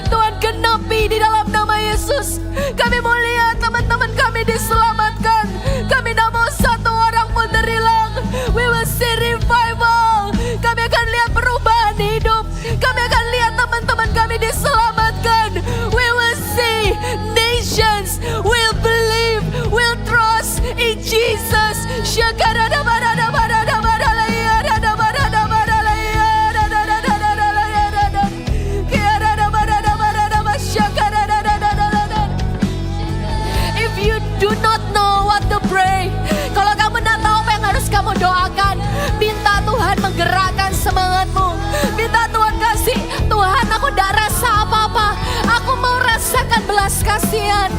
Tuhan genapi di dalam nama Yesus. Kami mau lihat teman-teman kami diselamatkan. Kami tidak mau satu orang pun terhilang. We will see revival. Kami akan lihat perubahan hidup. Kami akan lihat teman-teman kami diselamatkan. We will see nations will believe, will trust in Jesus. Syakarada barada barada barada yarada barada barada yarada yarada yarada kiarada barada barada basyakarada yarada. If you do not know what to pray, kalau kamu tidak tahu apa yang harus kamu doakan, minta Tuhan menggerakkan semangatmu. Minta Tuhan kasih, Tuhan aku tidak rasa apa-apa. Aku mau rasakan belas kasihan.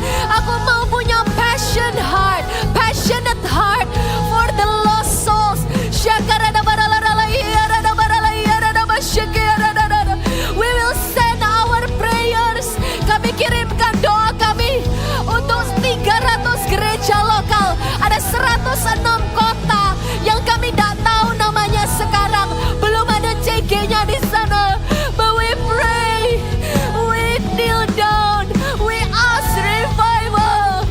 Aku mau punya passionate heart for the lost souls. Syakarada barala yarada barala yarada basyakarada. We will send our prayers. Kami kirimkan doa kami untuk 300 gereja lokal. Ada 106 kota yang kami tidak tahu namanya sekarang. Belum ada CG-nya di sana. But we pray, we kneel down, we ask revival.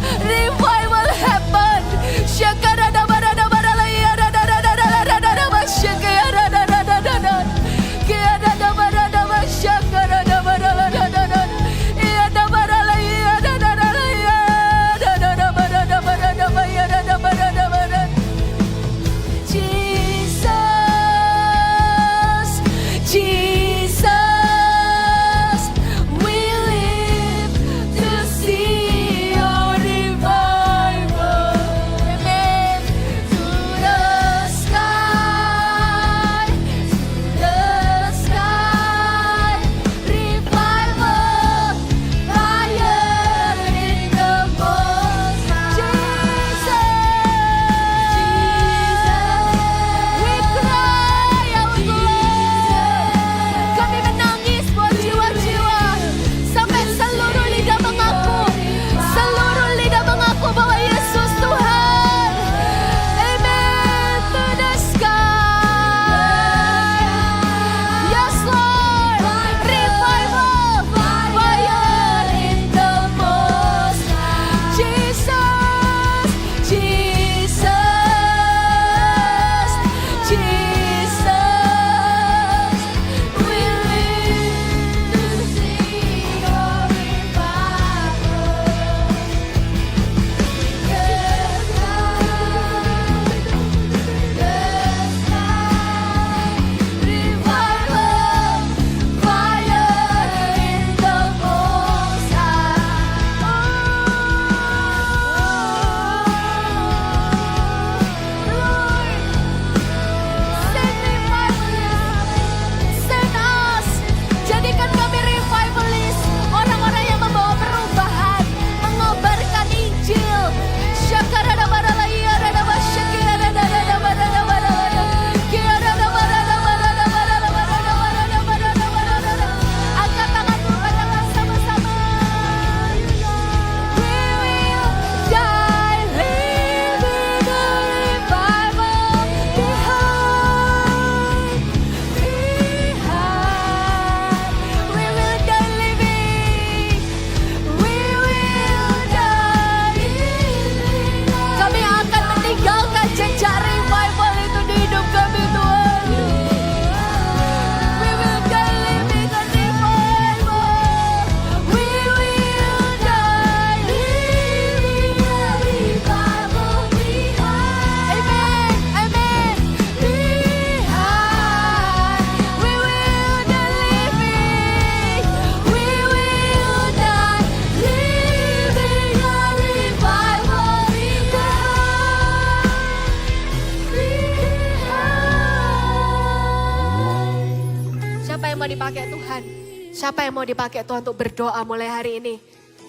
mau dipakai Tuhan? Siapa yang mau dipakai Tuhan untuk berdoa mulai hari ini?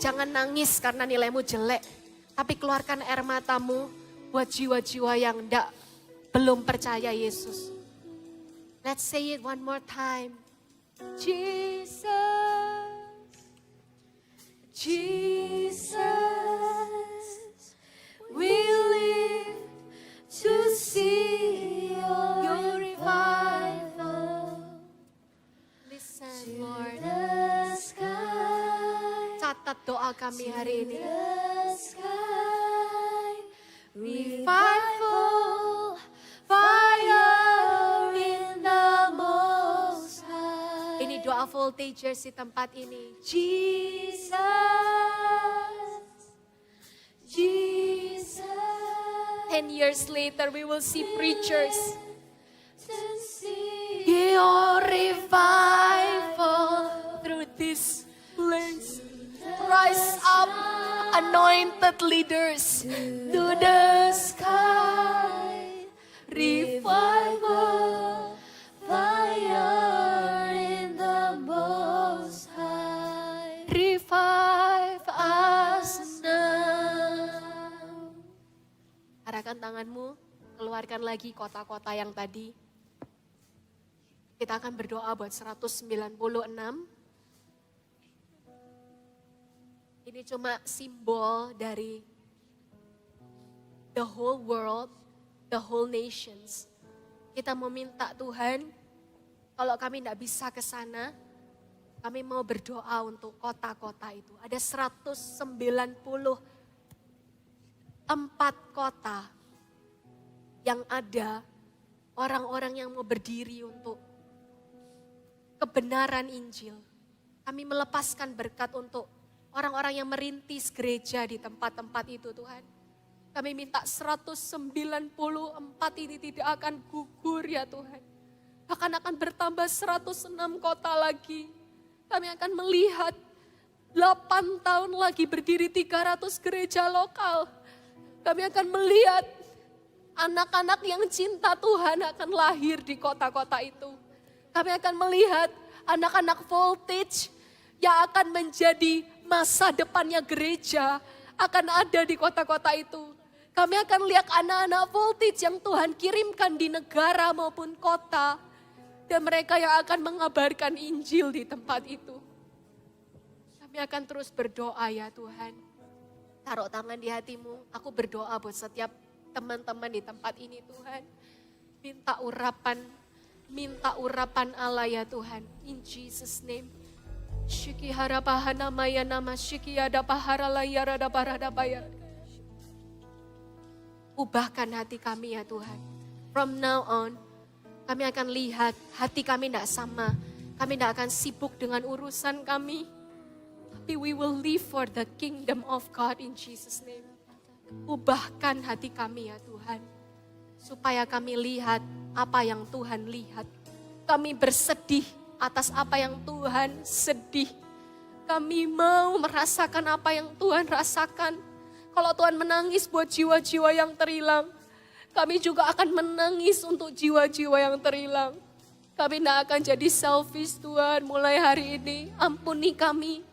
Jangan nangis karena nilaimu jelek. Tapi keluarkan air matamu buat jiwa-jiwa yang belum percaya Yesus. Let's say it one more time. Jesus, Jesus, we live to see your revival. Listen, Lord. Catat doa kami hari ini. Revival, fire in the most high. Ini doa voltagers di tempat ini. Jesus, Jesus. 10 years later we will see preachers. Your revival through this place. Rise up, anointed leaders to the sky. Revival, fire in the most high. Revive us now. Arahkan tanganmu, keluarkan lagi kota-kota yang tadi. Kita akan berdoa buat 196. Ini cuma simbol dari the whole world, the whole nations. Kita mau minta Tuhan, kalau kami tidak bisa ke sana, kami mau berdoa untuk kota-kota itu. Ada 194 kota yang ada orang-orang yang mau berdiri untuk kebenaran Injil. Kami melepaskan berkat untuk orang-orang yang merintis gereja di tempat-tempat itu Tuhan. Kami minta 194 ini tidak akan gugur ya Tuhan. Bahkan akan bertambah 106 kota lagi. Kami akan melihat 8 tahun lagi berdiri 300 gereja lokal. Kami akan melihat anak-anak yang cinta Tuhan akan lahir di kota-kota itu. Kami akan melihat anak-anak voltage yang akan menjadi masa depannya gereja akan ada di kota-kota itu. Kami akan lihat anak-anak voltage yang Tuhan kirimkan di negara maupun kota. Dan mereka yang akan mengabarkan Injil di tempat itu. Kami akan terus berdoa ya Tuhan. Taruh tangan di hatimu, aku berdoa buat setiap teman-teman di tempat ini Tuhan. Minta urapan Allah ya Tuhan. In Jesus name. Shiki harapahana maya nama shiki ada pahara layar ada parada bayar. Ubahkan hati kami ya Tuhan. From now on, kami akan lihat hati kami tidak sama. Kami tidak akan sibuk dengan urusan kami. Tapi we will live for the kingdom of God in Jesus name. Ubahkan hati kami ya Tuhan. Supaya kami lihat apa yang Tuhan lihat. Kami bersedih atas apa yang Tuhan sedih. Kami mau merasakan apa yang Tuhan rasakan. Kalau Tuhan menangis buat jiwa-jiwa yang terhilang, kami juga akan menangis untuk jiwa-jiwa yang terhilang. Kami tidak akan jadi selfish Tuhan mulai hari ini. Ampuni kami,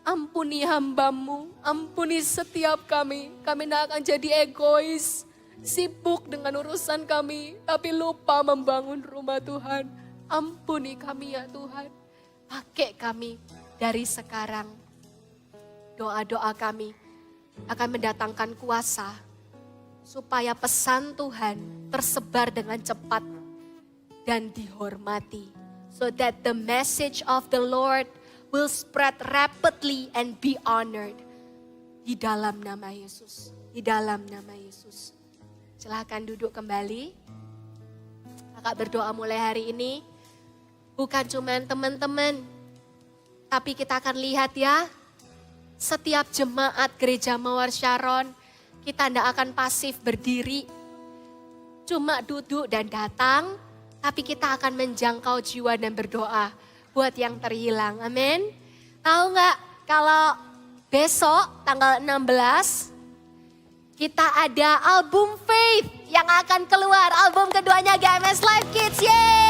ampuni hamba-Mu, ampuni setiap kami. Kami tidak akan jadi egois, sibuk dengan urusan kami, tapi lupa membangun rumah Tuhan. Ampuni kami ya Tuhan. Pakai kami dari sekarang. Doa-doa kami akan mendatangkan kuasa. Supaya pesan Tuhan tersebar dengan cepat dan dihormati. So that the message of the Lord will spread rapidly and be honored. Di dalam nama Yesus. Di dalam nama Yesus. Silahkan duduk kembali. Kakak berdoa mulai hari ini. Bukan cuma teman-teman, tapi kita akan lihat ya, setiap jemaat gereja Mawar Sharon, kita tidak akan pasif berdiri, cuma duduk dan datang, tapi kita akan menjangkau jiwa dan berdoa buat yang terhilang, amin. Tahu nggak kalau besok tanggal 16, kita ada album Faith yang akan keluar, album keduanya GMS Live Kids, yeay!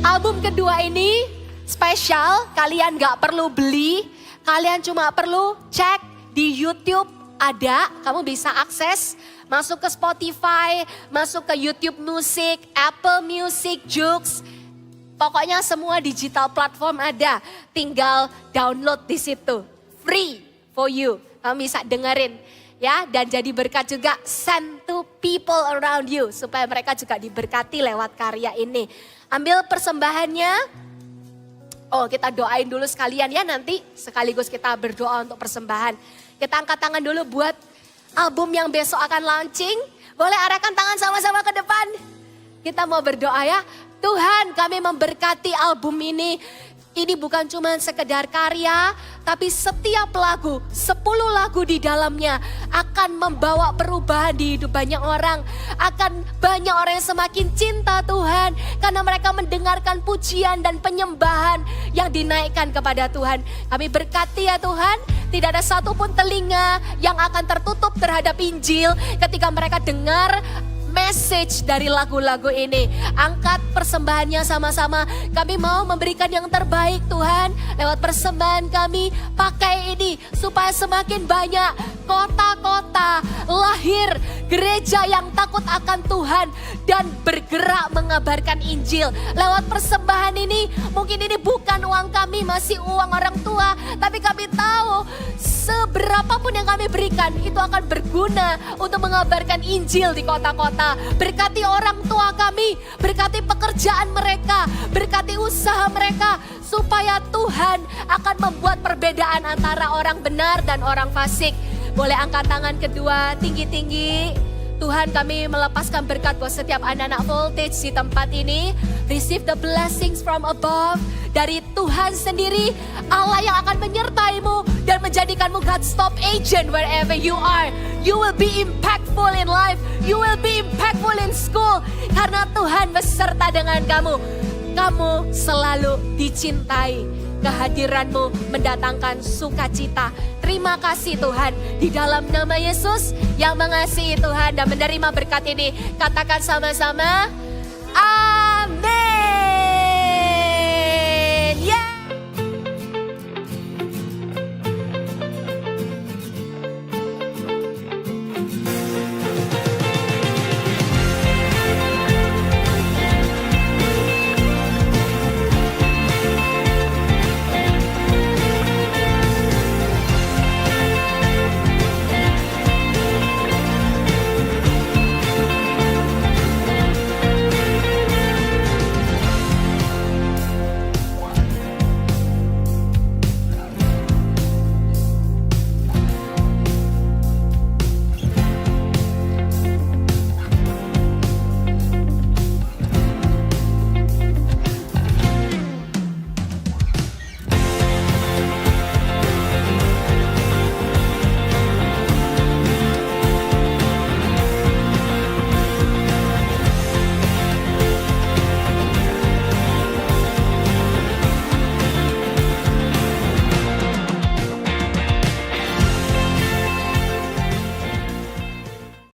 Album kedua ini spesial, kalian gak perlu beli, kalian cuma perlu cek di YouTube ada, kamu bisa akses, masuk ke Spotify, masuk ke YouTube Music, Apple Music, Joox, pokoknya semua digital platform ada, tinggal download di situ, free for you, kamu bisa dengerin. Ya, dan jadi berkat juga, send to people around you supaya mereka juga diberkati lewat karya ini. Ambil persembahannya. Oh, kita doain dulu sekalian ya, nanti sekaligus kita berdoa untuk persembahan. Kita angkat tangan dulu buat album yang besok akan launching. Boleh arahkan tangan sama-sama ke depan. Kita mau berdoa ya. Tuhan, kami memberkati album ini. Ini bukan cuma sekedar karya, tapi setiap lagu, 10 lagu di dalamnya akan membawa perubahan di hidup banyak orang. Akan banyak orang yang semakin cinta Tuhan, karena mereka mendengarkan pujian dan penyembahan yang dinaikkan kepada Tuhan. Kami berkati ya Tuhan, tidak ada satupun telinga yang akan tertutup terhadap Injil ketika mereka dengar message dari lagu-lagu ini. Angkat persembahannya sama-sama. Kami mau memberikan yang terbaik Tuhan. Lewat persembahan kami, pakai ini supaya semakin banyak kota-kota lahir gereja yang takut akan Tuhan dan bergerak mengabarkan Injil. Lewat persembahan ini, mungkin ini bukan uang kami, masih uang orang tua, tapi kami tahu seberapapun yang kami berikan itu akan berguna untuk mengabarkan Injil di kota-kota. Berkati orang tua kami, berkati pekerjaan mereka, berkati usaha mereka, supaya Tuhan akan membuat perbedaan antara orang benar dan orang fasik. Boleh angkat tangan kedua tinggi-tinggi. Tuhan, kami melepaskan berkat buat setiap anak-anak Voltage di tempat ini. Receive the blessings from above. Dari Tuhan sendiri, Allah yang akan menyertaimu dan menjadikanmu God's top agent wherever you are. You will be impactful in life. You will be impactful in school. Karena Tuhan beserta dengan kamu. Kamu selalu dicintai. Kehadiranmu mendatangkan sukacita. Terima kasih Tuhan. Di dalam nama Yesus yang mengasihi Tuhan dan menerima berkat ini. Katakan sama-sama.